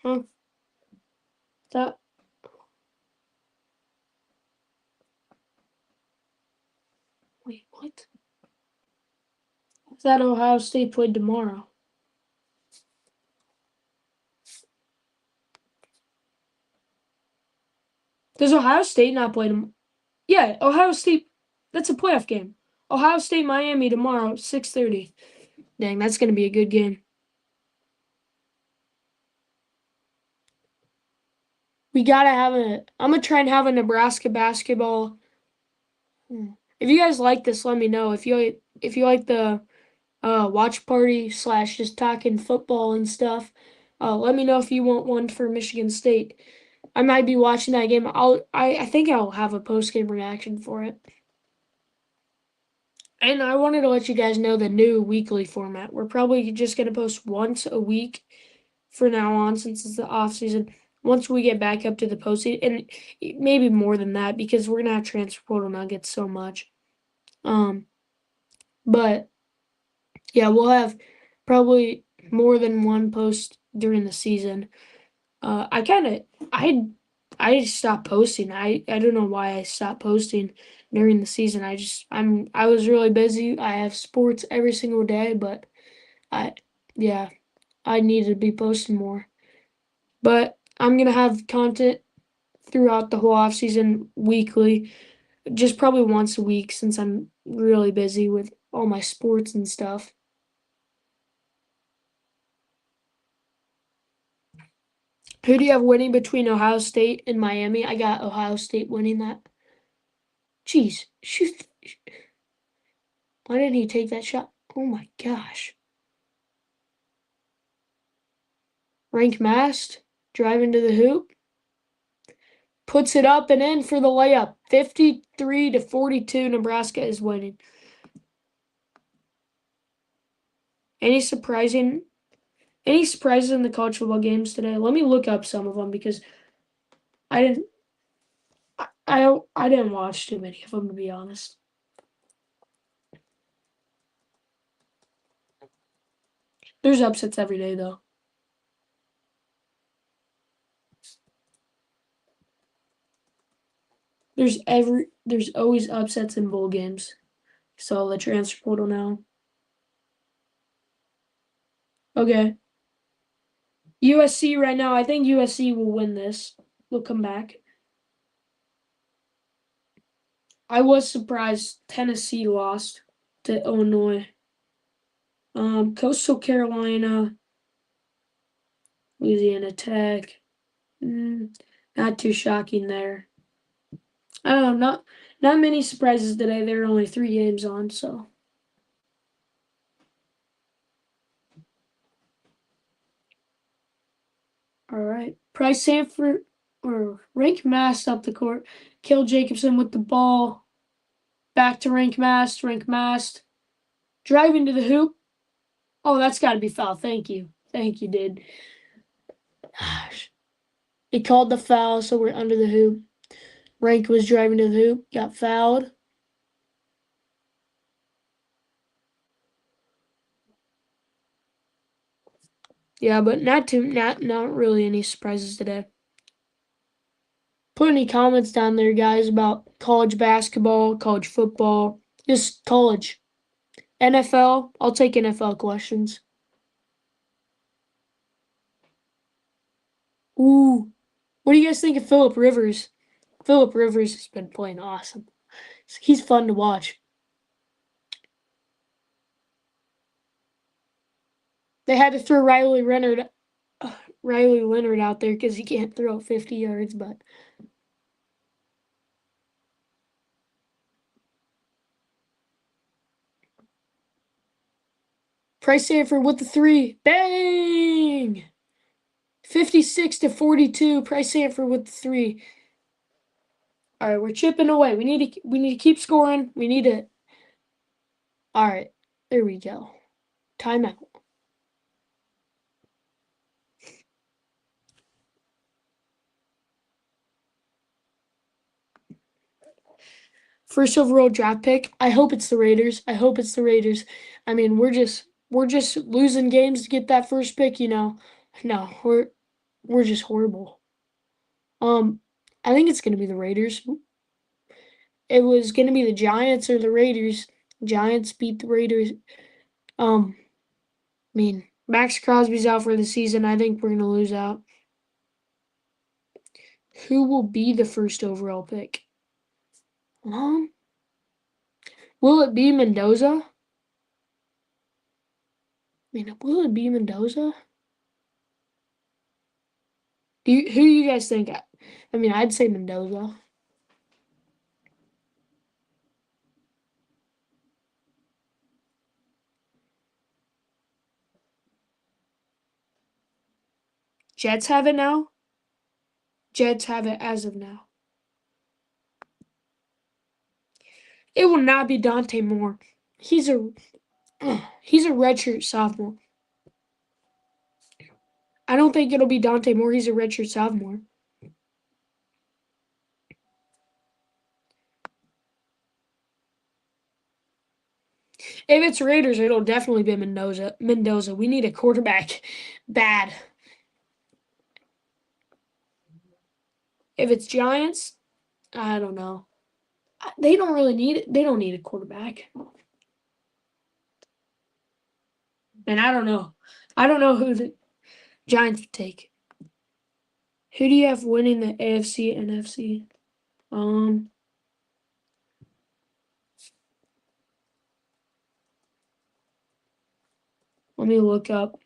Huh? That wait, what? I thought Ohio State played tomorrow. Does Ohio State not play tomorrow? Yeah, Ohio State. That's a playoff game. Ohio State Miami tomorrow, 6:30. Dang, that's gonna be a good game. We gotta have a. I'm gonna try and have a Nebraska basketball. If you guys like this, let me know. If you like the watch party slash just talking football and stuff, let me know if you want one for Michigan State. I might be watching that game. I think I'll have a post game reaction for it. And I wanted to let you guys know the new weekly format. We're probably just gonna post once a week for now on since it's the off season. Once we get back up to the postseason, and maybe more than that because we're gonna have transfer portal nuggets so much. Um, but yeah, we'll have probably more than one post during the season. I kind of I stopped posting. I don't know why I stopped posting during the season. I was really busy. I have sports every single day, but I yeah, I needed to be posting more. But I'm gonna have content throughout the whole off season weekly, just probably once a week since I'm really busy with all my sports and stuff. Who do you have winning between Ohio State and Miami? I got Ohio State winning that. Jeez, shoot. Why didn't he take that shot? Oh my gosh. Rank Mast, driving to the hoop, puts it up and in for the layup. 53-42, Nebraska is winning. Any surprising any surprises in the college football games today? Let me look up some of them because I didn't I didn't watch too many of them to be honest. There's upsets every day though. There's always upsets in bowl games. So the transfer portal now. Okay. USC right now, I think USC will win this. They'll come back. I was surprised Tennessee lost to Illinois. Coastal Carolina, Louisiana Tech. Not too shocking there. I don't know, not many surprises today. There are only 3 games on, so. All right. Price Sanford or Rank Mast up the court. Kill Jacobson with the ball. Back to Rank Mast. Rank Mast. Driving to the hoop. Oh, that's got to be foul. Thank you. Thank you, dude. Gosh. He called the foul, so we're under the hoop. Rank was driving to the hoop. Got fouled. Yeah, but not really any surprises today. Put any comments down there, guys, about college basketball, college football, just college. NFL, I'll take NFL questions. Ooh, what do you guys think of Philip Rivers? Philip Rivers has been playing awesome. He's fun to watch. They had to throw Riley Leonard out there because he can't throw 50 yards, but Price Sanford with the 3. Bang! 56-42. Price Sanford with the 3. All right, we're chipping away. We need to keep scoring. We need to. All right, there we go. Timeout. First overall draft pick. I hope it's the Raiders. I hope it's the Raiders. I mean, we're just losing games to get that first pick, you know. No, we're just horrible. I think it's gonna be the Raiders. It was gonna be the Giants or the Raiders. Giants beat the Raiders. I mean, Max Crosby's out for the season. I think we're gonna lose out. Who will be the first overall pick? Um, will it be Mendoza? I mean, will it be Mendoza? Who do you guys think? I mean, I'd say Mendoza. Jets have it now. Jets have it as of now. It will not be Dante Moore. He's a he's a redshirt sophomore. I don't think it'll be Dante Moore. He's a redshirt sophomore. If it's Raiders, it'll definitely be Mendoza. Mendoza. We need a quarterback bad. If it's Giants, I don't know. They don't really need it. They don't need a quarterback. And I don't know. I don't know who the Giants would take. Who do you have winning the AFC and NFC? Let me look up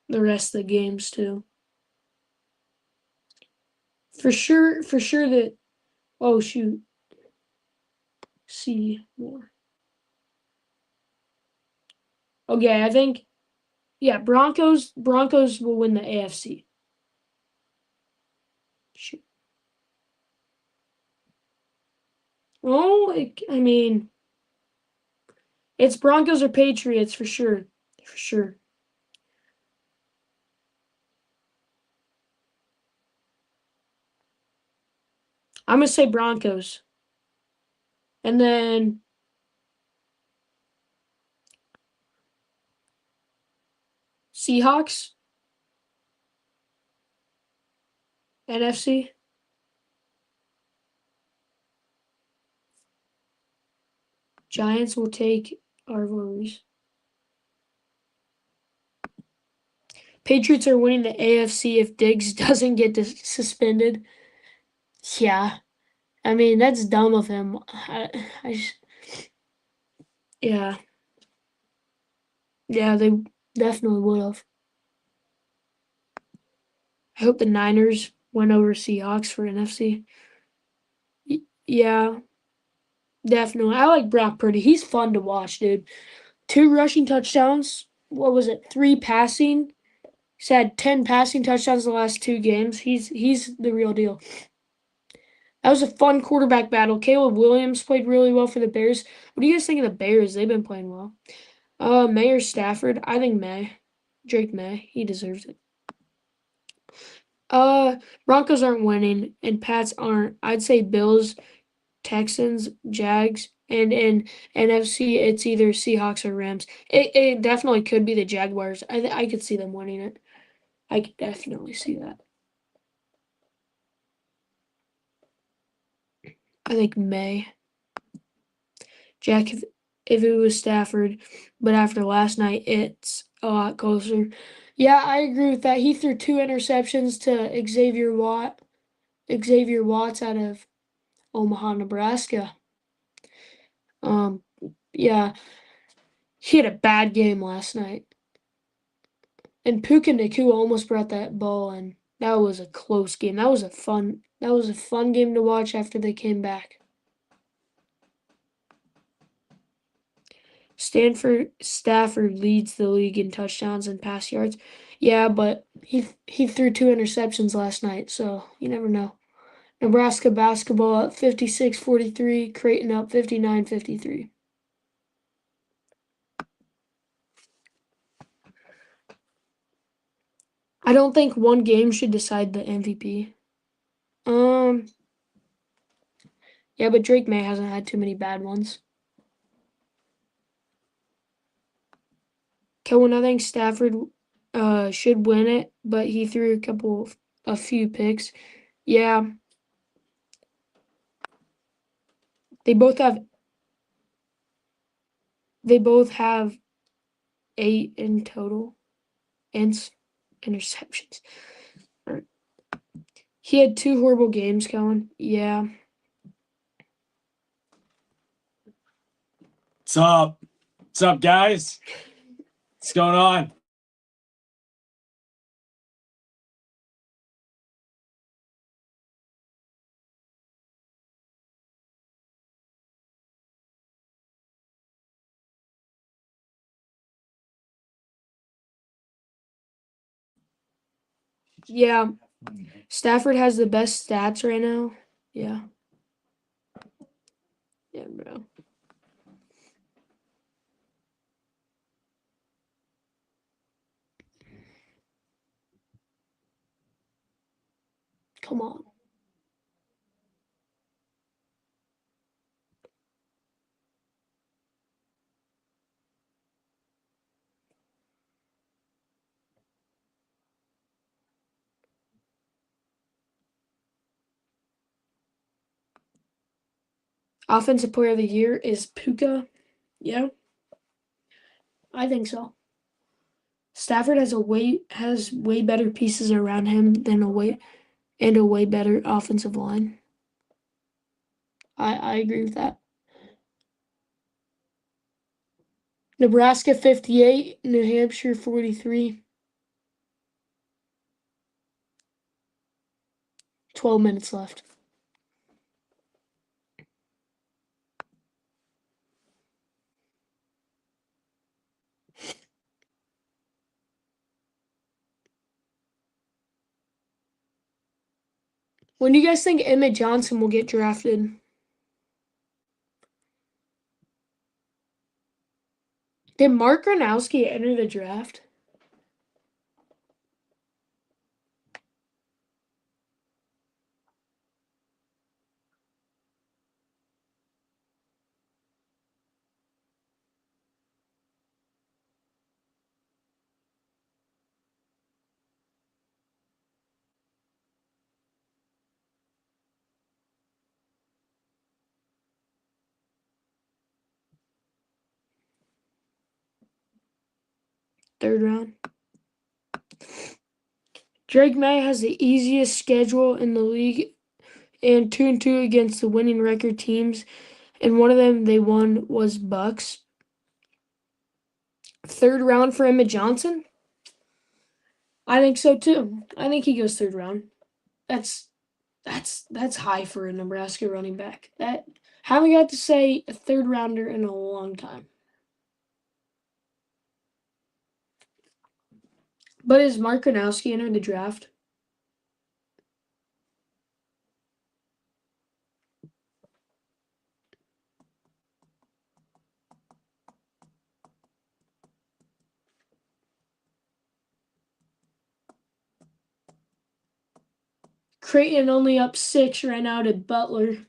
the rest of the games too. For sure that oh shoot. See more. Okay, I think yeah, Broncos will win the AFC. Shoot. Oh, I mean, it's Broncos or Patriots for sure. For sure. I'm gonna say Broncos. And then Seahawks, NFC. Giants will take our voters. Patriots are winning the AFC if Diggs doesn't get suspended. Yeah. I mean, that's dumb of him. Yeah. Yeah, they definitely would have. I hope the Niners went over Seahawks for NFC. Yeah, definitely. I like Brock Purdy. He's fun to watch, dude. 2 rushing touchdowns. What was it? 3 passing. He's had 10 passing touchdowns the last 2 games. He's the real deal. That was a fun quarterback battle. Caleb Williams played really well for the Bears. What do you guys think of the Bears? They've been playing well. May or Stafford? I think May. Drake May. He deserves it. Broncos aren't winning and Pats aren't. I'd say Bills, Texans, Jags, and in NFC it's either Seahawks or Rams. It definitely could be the Jaguars. I could see them winning it. I could definitely see that. I think May. Jack, if it was Stafford, but after last night, it's a lot closer. Yeah, I agree with that. He threw 2 interceptions to Xavier Watts out of Omaha, Nebraska. Um, yeah, he had a bad game last night. And Puka Nakua almost brought that ball in. That was a close game. That was a fun game to watch after they came back. Stafford leads the league in touchdowns and pass yards. Yeah, but he threw 2 interceptions last night, so you never know. Nebraska basketball up 56-43, Creighton up 59-53. I don't think one game should decide the MVP. Yeah, but Drake May hasn't had too many bad ones. Kellen, I think Stafford should win it, but he threw a few picks. Yeah, they both have they both have 8 in total and interceptions. He had 2 horrible games, Kellen. Yeah. What's up? What's up, guys? What's going on? Yeah. Stafford has the best stats right now. Yeah. Yeah, bro. Come on. Offensive player of the year is Puka. Yeah, I think so. Stafford has way better pieces around him than a way better offensive line. I agree with that. Nebraska 58, New Hampshire 43. 12 minutes left. When do you guys think Emmett Johnson will get drafted? Did Mark Gronowski enter the draft? Third round. Drake May has the easiest schedule in the league and 2-2 against the winning record teams. And one of them they won was Bucks. Third round for Emmett Johnson? I think so too. I think he goes third round. That's high for a Nebraska running back. That haven't got to say a third rounder in a long time. But is Mark Gronowski entered the draft? Creighton only up 6 right now to Butler.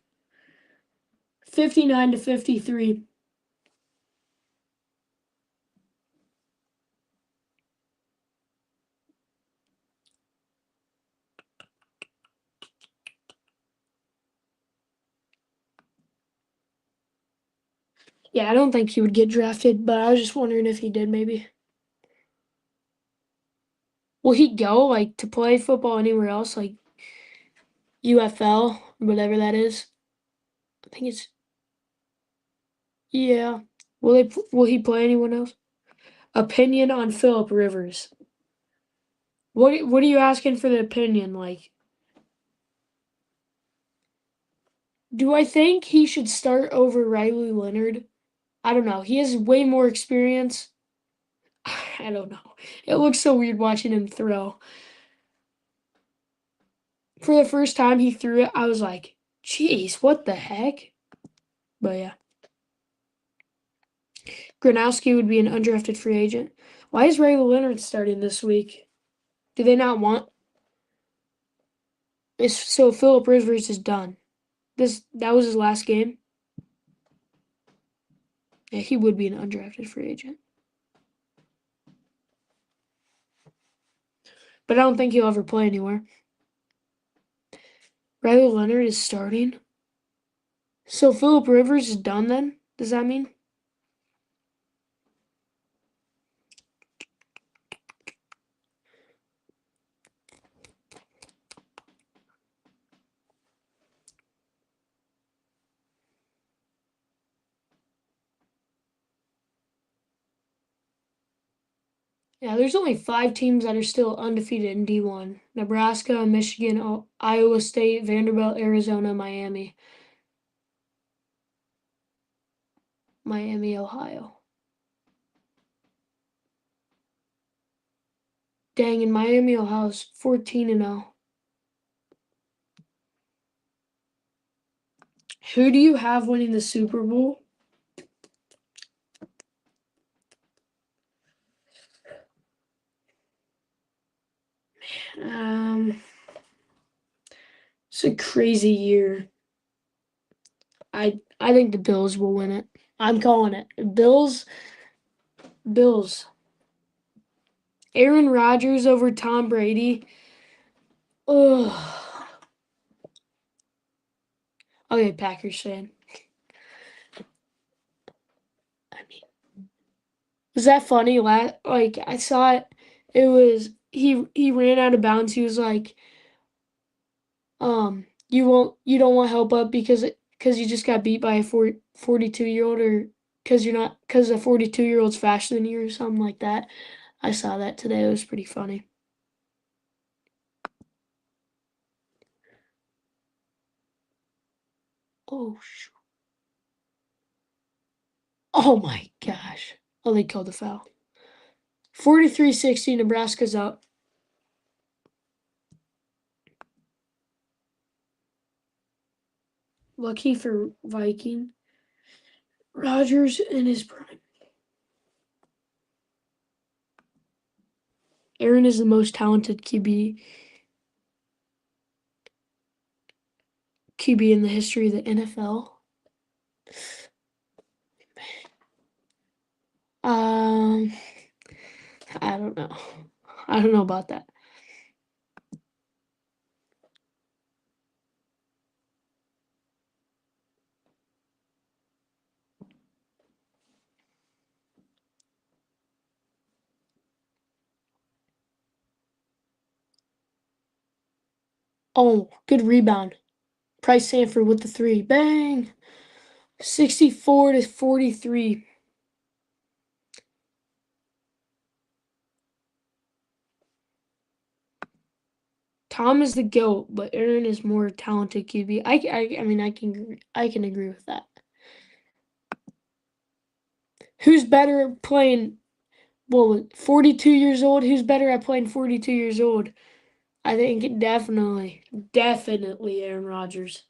59-53. Yeah, I don't think he would get drafted, but I was just wondering if he did maybe. Will he go like to play football anywhere else, like UFL, whatever that is? I think it's yeah. Will he play anyone else? Opinion on Philip Rivers. What are you asking for the opinion? Like, do I think he should start over Riley Leonard? I don't know. He has way more experience. I don't know. It looks so weird watching him throw. For the first time he threw it, I was like, "Jeez, what the heck?" But yeah, Gronowski would be an undrafted free agent. Why is Ray Leonard starting this week? Do they not want? So Philip Rivers is done. That was his last game. Yeah, he would be an undrafted free agent. But I don't think he'll ever play anywhere. Riley Leonard is starting. So Philip Rivers is done then? Does that mean? Yeah, there's only 5 teams that are still undefeated in D1. Nebraska, Michigan, Iowa State, Vanderbilt, Arizona, Miami. Miami, Ohio. Dang, and Miami, Ohio's 14-0. Who do you have winning the Super Bowl? Um, it's a crazy year. I think the Bills will win it. I'm calling it. Bills. Aaron Rodgers over Tom Brady. Ugh. Okay, Packers fan. I mean, was that funny? Like I saw it. It was he ran out of bounds. He was like, you don't want help up because you just got beat by a 42-year-old or because a 42-year-old's faster than you or something like that. I saw that today. It was pretty funny. Oh, oh my gosh. Oh, they called the foul. 43-60, Nebraska's up. Lucky for Viking. Rodgers in his prime. Aaron is the most talented QB in the history of the NFL. Um, I don't know. I don't know about that. Oh, good rebound. Price Sanford with the three. Bang! 64-43. Tom is the GOAT, but Aaron is more talented QB. I mean, I can agree with that. Who's better at playing? Well, 42 years old. Who's better at playing 42 years old? I think definitely Aaron Rodgers.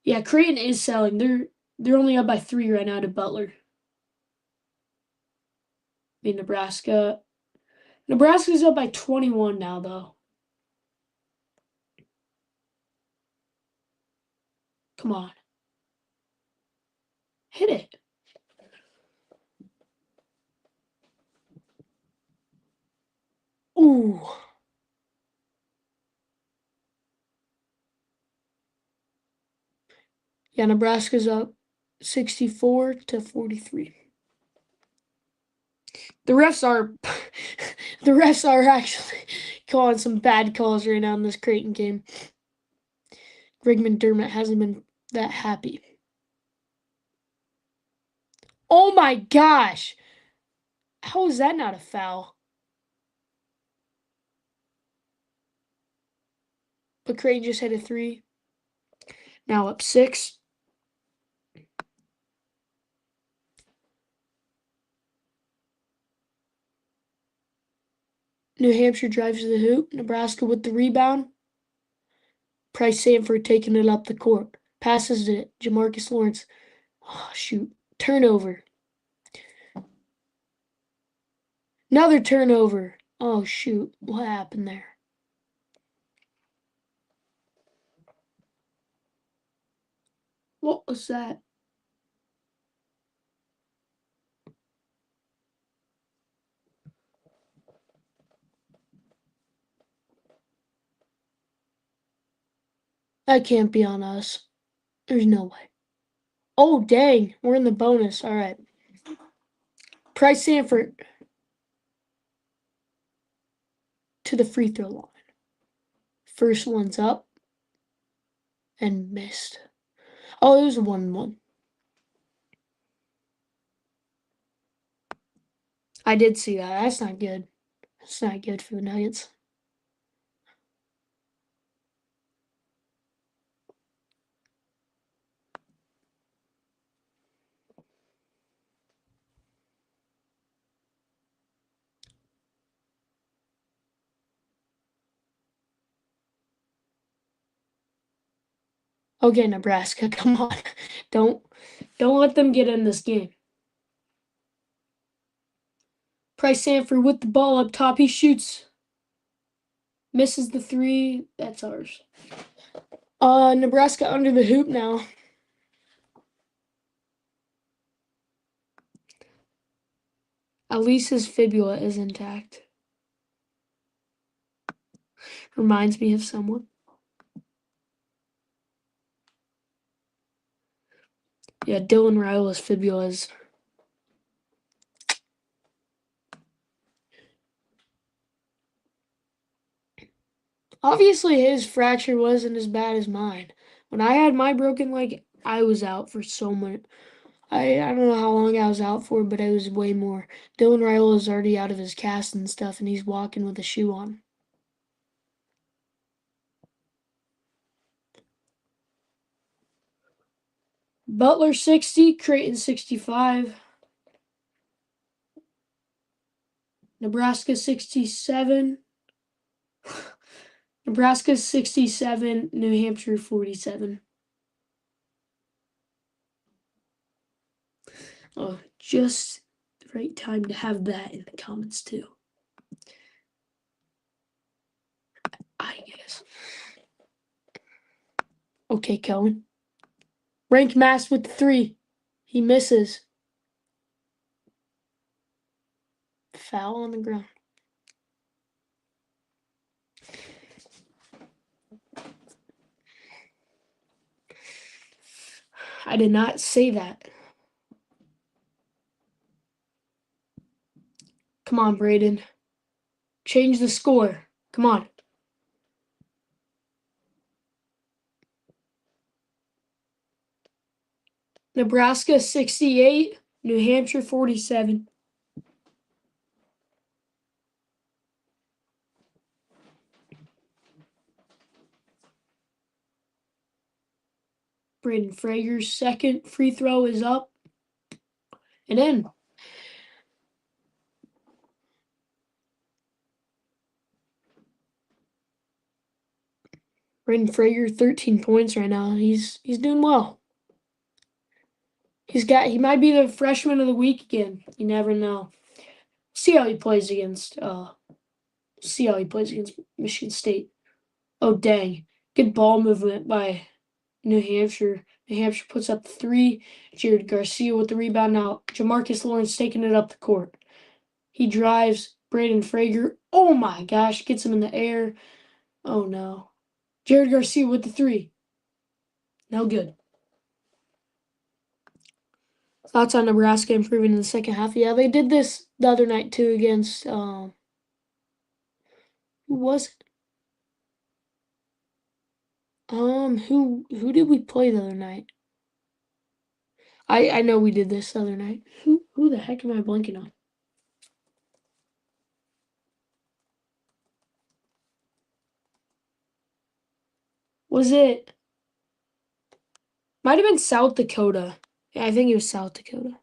Yeah, Creighton is selling. They're only up by 3 right now to Butler. I mean, Nebraska's up by 21 now, though. Come on, hit it. Ooh. Yeah, Nebraska's up 64-43. The refs are the refs are actually calling some bad calls right now in this Creighton game. Greg McDermott hasn't been that happy. Oh my gosh! How is that not a foul? But Creighton just hit a three. Now up 6. New Hampshire drives to the hoop. Nebraska with the rebound. Price Sanford taking it up the court. Passes it. Jamarcus Lawrence. Oh, shoot. Turnover. Another turnover. Oh, shoot. What happened there? What was that? That can't be on us. There's no way. Oh, dang. We're in the bonus. All right. Price Sanford to the free throw line. First one's up and missed. Oh, it was a 1-1. I did see that. That's not good. That's not good for the Nuggets. Okay, Nebraska, come on. Don't let them get in this game. Price Sanford with the ball up top. He shoots. Misses the three. That's ours. Nebraska under the hoop now. At least his fibula is intact. Reminds me of someone. Yeah, Dylan Riola's fibula is. Obviously, his fracture wasn't as bad as mine. When I had my broken leg, I was out for so much. I don't know how long I was out for, but it was way more. Dylan Raiola is already out of his cast and stuff, and he's walking with a shoe on. Butler 60, Creighton 65. Nebraska 67. Nebraska 67, New Hampshire 47. Oh, just the right time to have that in the comments too. I guess. Okay, Cohen. Rank Mass with the 3. He misses. Foul on the ground. I did not say that. Come on, Braden. Change the score. Come on. Nebraska 68, New Hampshire 47. Braden Frager's second free throw is up and in. Braden Frager, 13 points right now. He's doing well. He might be the freshman of the week again. You never know. See how he plays against Michigan State. Oh dang. Good ball movement by New Hampshire. New Hampshire puts up 3. Jared Garcia with the rebound now. Jamarcus Lawrence taking it up the court. He drives. Braden Frager. Oh my gosh. Gets him in the air. Oh no. Jared Garcia with the 3. No good. Thoughts on Nebraska improving in the second half? Yeah, they did this the other night too against who was it? Who did we play the other night? I know we did this the other night. Who the heck am I blanking on? Was it? Might have been South Dakota. Yeah, I think it was South Dakota.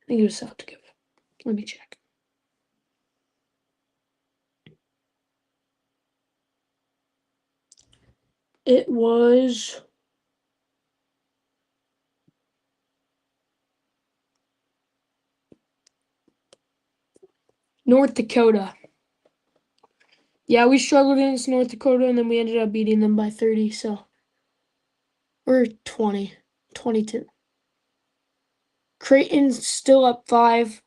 think it was South Dakota. Let me check. It was North Dakota. Yeah, we struggled against North Dakota, and then we ended up beating them by 30, so. Or 20, 22. Creighton's still up 5.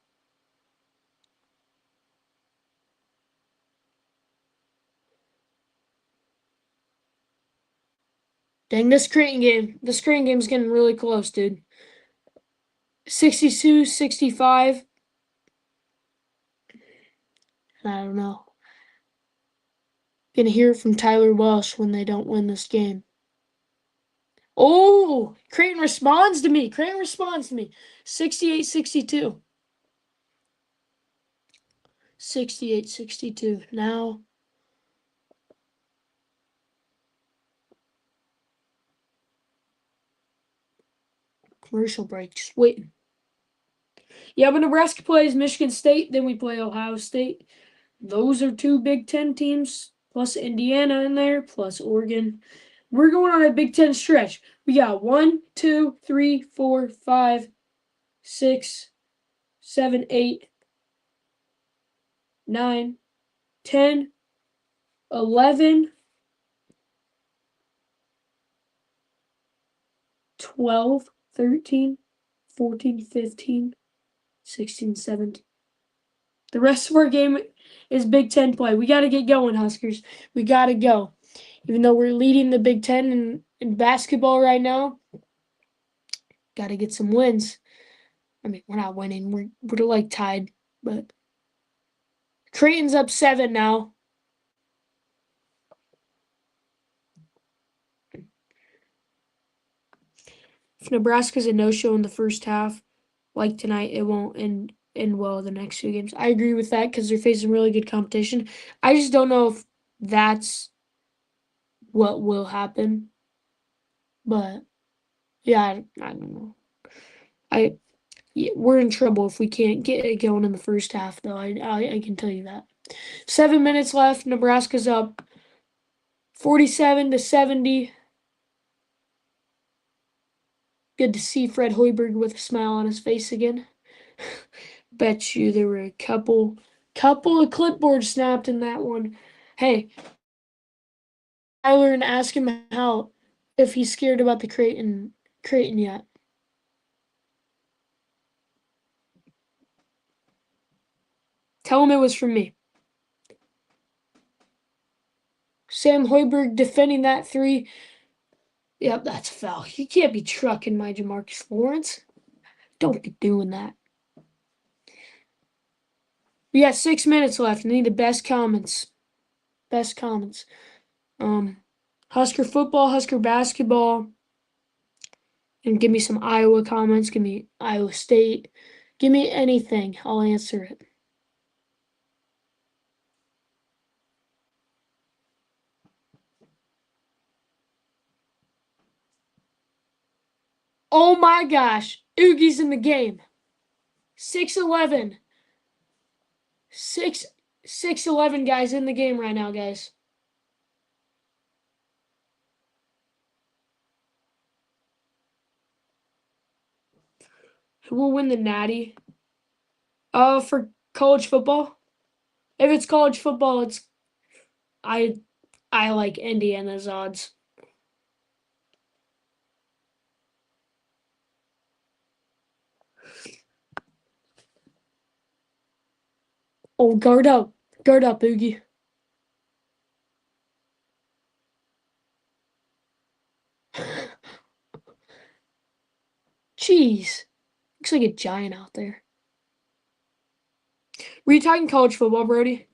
Dang, this Creighton game's getting really close, dude. 62-65. I don't know. Gonna hear it from Tyler Welsh when they don't win this game. Oh, Creighton responds to me. 68-62. 68-62. Now, commercial break. Just waiting. Yeah, but Nebraska plays Michigan State, then we play Ohio State. Those are 2 Big Ten teams, plus Indiana in there, plus Oregon. We're going on a Big Ten stretch. We got 1, 2, 3, 4, 5, 6, 7, 8, 9, 10, 11, 12, 13, 14, 15, 16, 17. The rest of our game is Big Ten play. We got to get going, Huskers. We got to go. Even though we're leading the Big Ten in basketball right now, got to get some wins. I mean, we're not winning. We're like tied, but Creighton's up 7 now. If Nebraska's a no-show in the first half, like tonight, it won't end well the next 2 games. I agree with that because they're facing really good competition. I just don't know if that's what will happen. But yeah, I don't know. We're in trouble if we can't get it going in the first half, though. I can tell you that. 7 minutes left. Nebraska's up 47-70. Good to see Fred Hoiberg with a smile on his face again. Bet you there were a couple of clipboards snapped in that one. Hey, Tyler, and ask him how if he's scared about the Creighton yet. Tell him it was from me. Sam Hoiberg defending that 3. Yep, that's a foul. You can't be trucking my Jamarcus Lawrence. Don't be doing that. We got 6 minutes left. I need the best comments. Best comments. Husker football, Husker basketball. And give me some Iowa comments. Give me Iowa State. Give me anything. I'll answer it. Oh my gosh. Oogie's in the game. 6'11". 6'11" guys in the game right now, guys. Who will win the Natty? For college football? If it's college football, I like Indiana's odds. Oh, guard up, Oogie. Jeez, looks like a giant out there. Were you talking college football, Brody?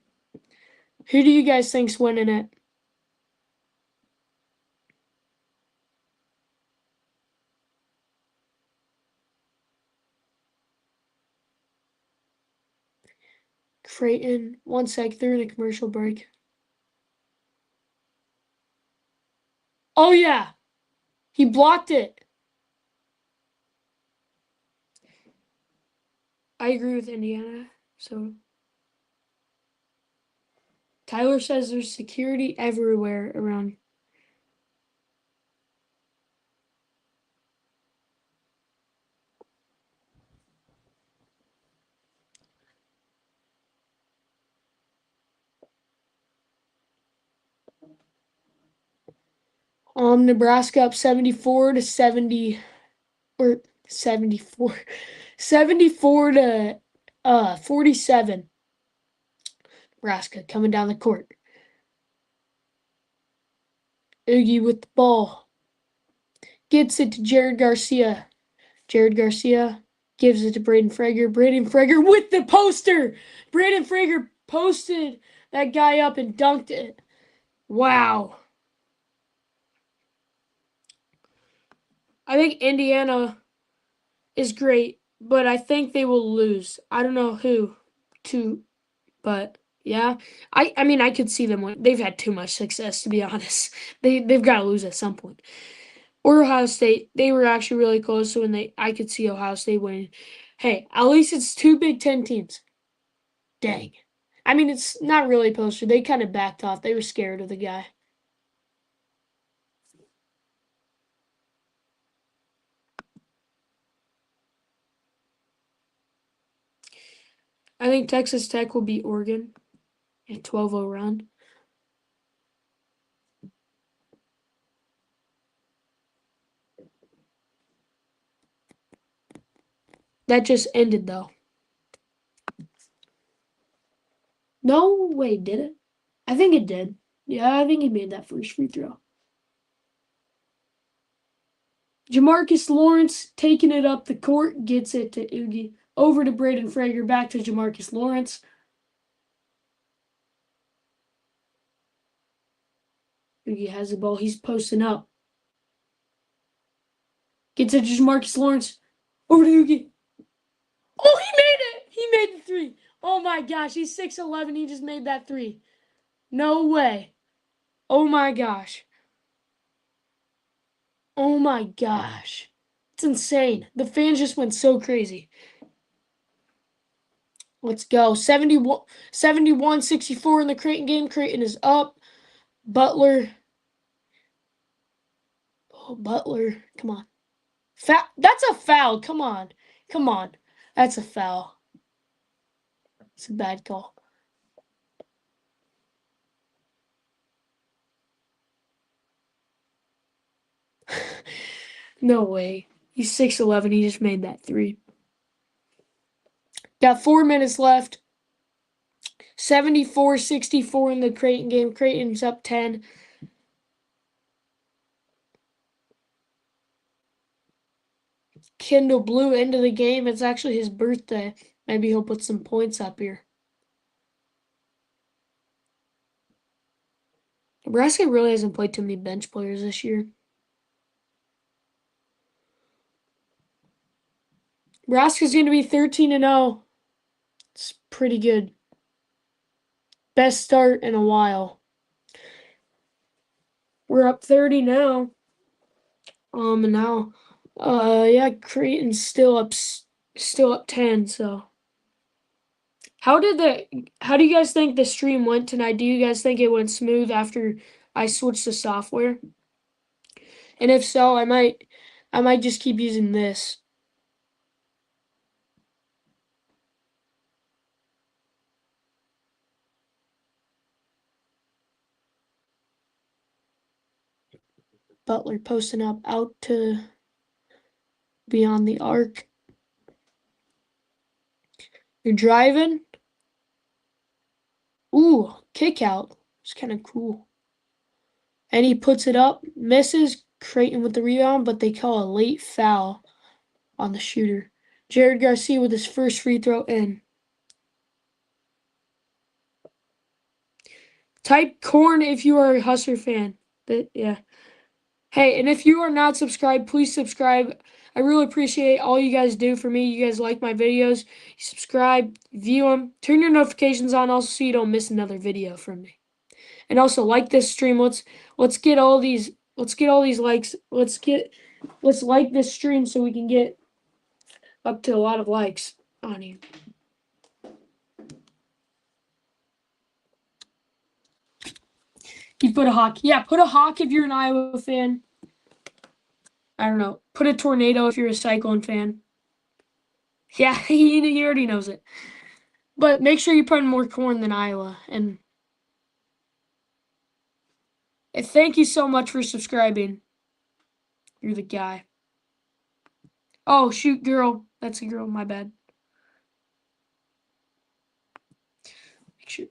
Who do you guys think's winning it? Creighton. 1 sec, they're in a commercial break. Oh yeah, he blocked it. I agree with Indiana. So Tyler says there's security everywhere around. Nebraska up 74 to 70 or 74 74 to 47. Nebraska coming down the court. Oogie with the ball. Gets it to Jared Garcia. Jared Garcia gives it to Braden Frager. Braden Frager with the poster. Braden Frager posted that guy up and dunked it. Wow. I think Indiana is great, but I think they will lose. I don't know who to, but yeah. I mean I could see them win. They've had too much success to be honest. They've got to lose at some point. Or Ohio State, they were actually really close. So I could see Ohio State winning. Hey, at least it's two Big Ten teams. Dang. I mean, it's not really poster. They kind of backed off. They were scared of the guy. I think Texas Tech will beat Oregon at 12-0 run. That just ended, though. No, wait, did it? I think it did. Yeah, I think he made that first free throw. Jamarcus Lawrence taking it up the court, gets it to Oogie. Over to Braden Frager, back to Jamarcus Lawrence. Oogie has the ball. He's posting up. Gets it to Jamarcus Lawrence. Over to Oogie. Oh, he made it! He made the three. Oh my gosh, he's 6'11". He just made that three. No way. Oh my gosh. Oh my gosh. It's insane. The fans just went so crazy. Let's go. 71-64 in the Creighton game. Creighton is up. Butler. Oh, Butler. Come on. That's a foul. Come on. Come on. That's a foul. It's a bad call. No way. He's 6'11". He just made that three. Got 4 minutes left. 74-64 in the Creighton game. Creighton's up 10. Kendall Blue into the game. It's actually his birthday. Maybe he'll put some points up here. Nebraska really hasn't played too many bench players this year. Nebraska's going to be 13-0. It's pretty good. Best start in a while. We're up 30 now. And now, yeah, Creighton's still up 10. So, how do you guys think the stream went tonight? Do you guys think it went smooth after I switched to software? And if so, I might just keep using this. Butler posting up out to beyond the arc. You're driving. Ooh, kick out. It's kind of cool. And he puts it up, misses. Creighton with the rebound, but they call a late foul on the shooter. Jared Garcia with his first free throw in. Type corn if you are a Husker fan. But yeah. Hey, and if you are not subscribed, please subscribe. I really appreciate all you guys do for me. You guys like my videos. You subscribe, view them, turn your notifications on also so you don't miss another video from me. And also like this stream. Let's get all these likes. Let's like this stream so we can get up to a lot of likes. on you. You put a hawk. Yeah, put a hawk if you're an Iowa fan. I don't know. Put a tornado if you're a Cyclone fan. Yeah, he already knows it. But make sure you put in more corn than Iowa. And thank you so much for subscribing. You're the guy. Oh, shoot, girl. That's a girl. My bad. Make sure.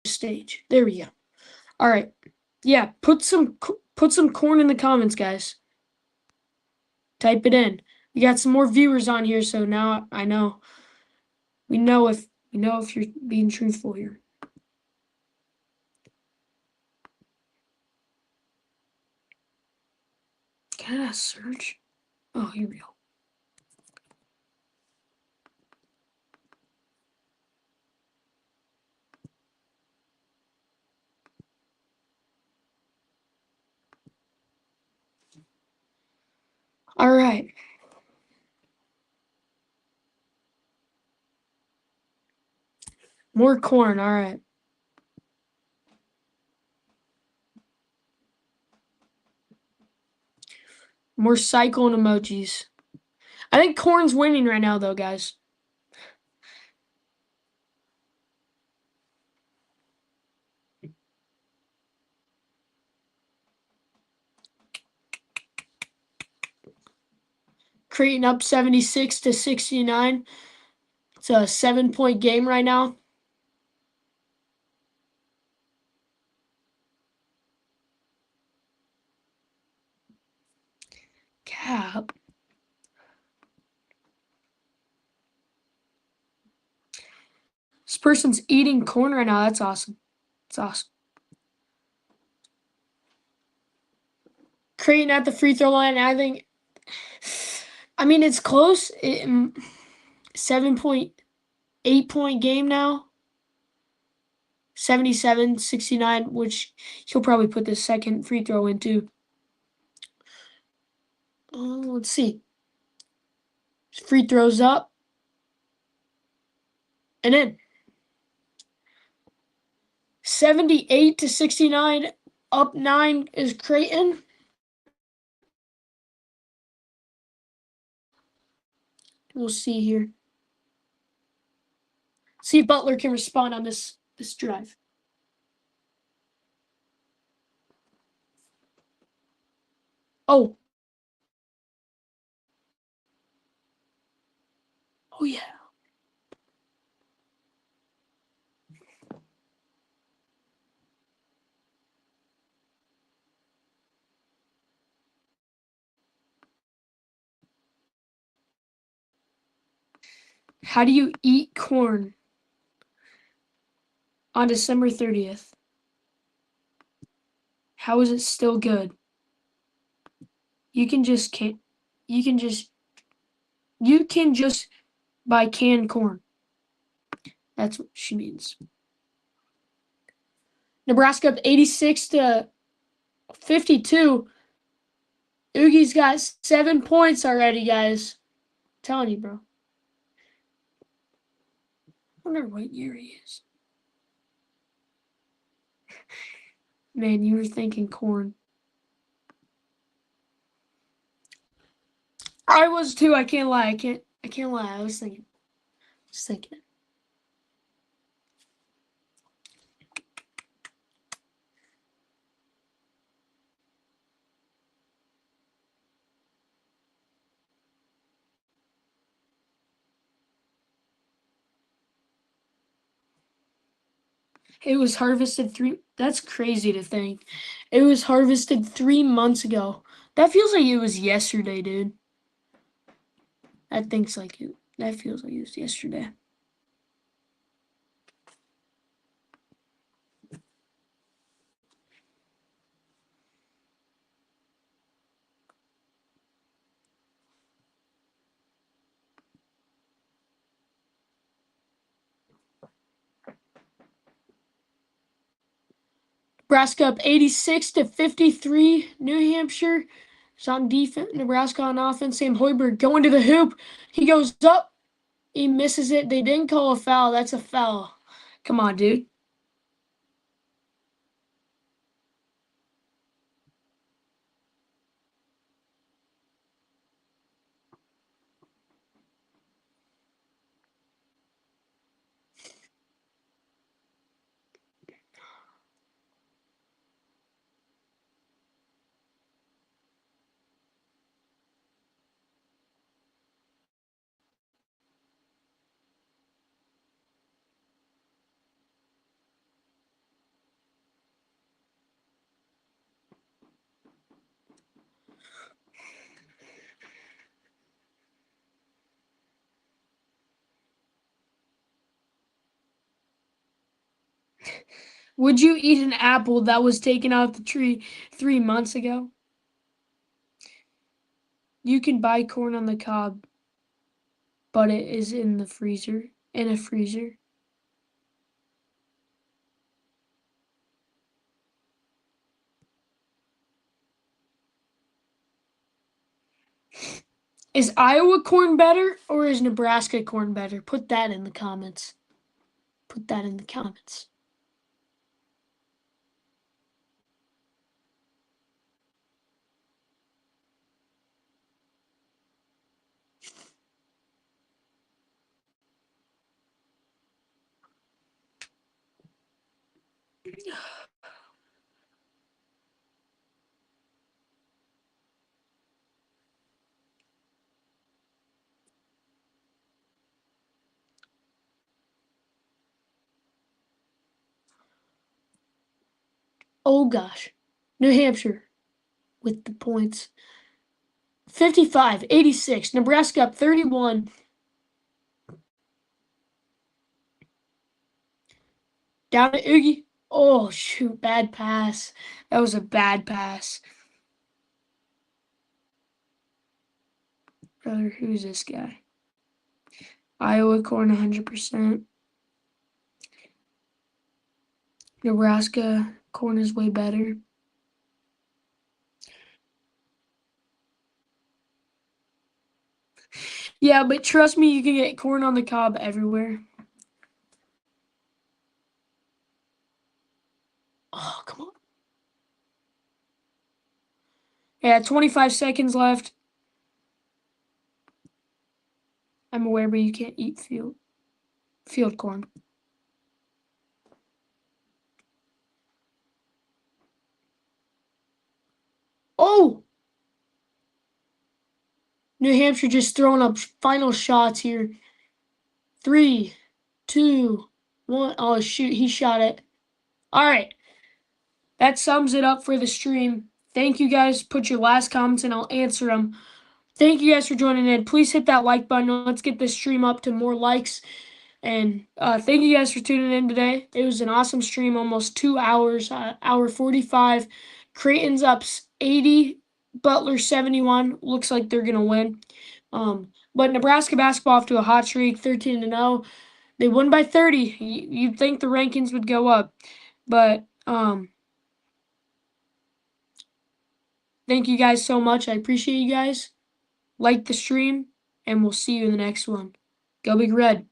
Stage. There we go. All right. Yeah, put some corn in the comments, guys. Type it in. We got some more viewers on here, so now I know. We know if you're being truthful here. Can I search? Oh, here we go. All right. More corn. All right. More cyclone emojis. I think corn's winning right now, though, guys. Creighton up 76-69. It's a 7-point game right now. Cap. This person's eating corn right now. That's awesome. It's awesome. Creighton at the free throw line. I think. I mean, it's close. 7.8-point game now. 77-69, which he'll probably put the second free throw into. Let's see. Free throws up. And in. 78-69. Up 9 is Creighton. We'll see here. See if Butler can respond on this drive. Oh. Oh, yeah. How do you eat corn on December 30th? How is it still good? You can just buy canned corn. That's what she means. Nebraska up 86-52. Oogie's got 7 points already, guys. I'm telling you, bro. I wonder what year he is. Man, you were thinking corn. I was too. I can't lie. I can't lie. I was thinking. Just thinking it. It was harvested That's crazy to think. It was harvested 3 months ago. That feels like it was yesterday, dude. That feels like it was yesterday. Nebraska up 86-53. New Hampshire is on defense. Nebraska on offense. Sam Hoiberg going to the hoop. He goes up. He misses it. They didn't call a foul. That's a foul. Come on, dude. Would you eat an apple that was taken out the tree 3 months ago? You can buy corn on the cob, but it is in the freezer. In a freezer. Is Iowa corn better or is Nebraska corn better? Put that in the comments. Put that in the comments. Oh gosh. New Hampshire with the points. 55-86. Nebraska up 31. Down to Oogie. Oh shoot, bad pass. That was a bad pass. Brother, who's this guy? Iowa corn 100%. Nebraska corn is way better. Yeah, but trust me, you can get corn on the cob everywhere. Oh, come on. Yeah, 25 seconds left. I'm aware, but you can't eat field corn. Oh! New Hampshire just throwing up final shots here. 3, 2, 1. Oh, shoot, he shot it. All right. That sums it up for the stream. Thank you guys. Put your last comments and I'll answer them. Thank you guys for joining in. Please hit that like button. Let's get this stream up to more likes. And thank you guys for tuning in today. It was an awesome stream, almost 2 hours, hour 45. Creighton's up 80, Butler 71. Looks like they're going to win. But Nebraska basketball off to a hot streak, 13-0. They won by 30. You'd think the rankings would go up. But thank you guys so much. I appreciate you guys. Like the stream, and we'll see you in the next one. Go Big Red.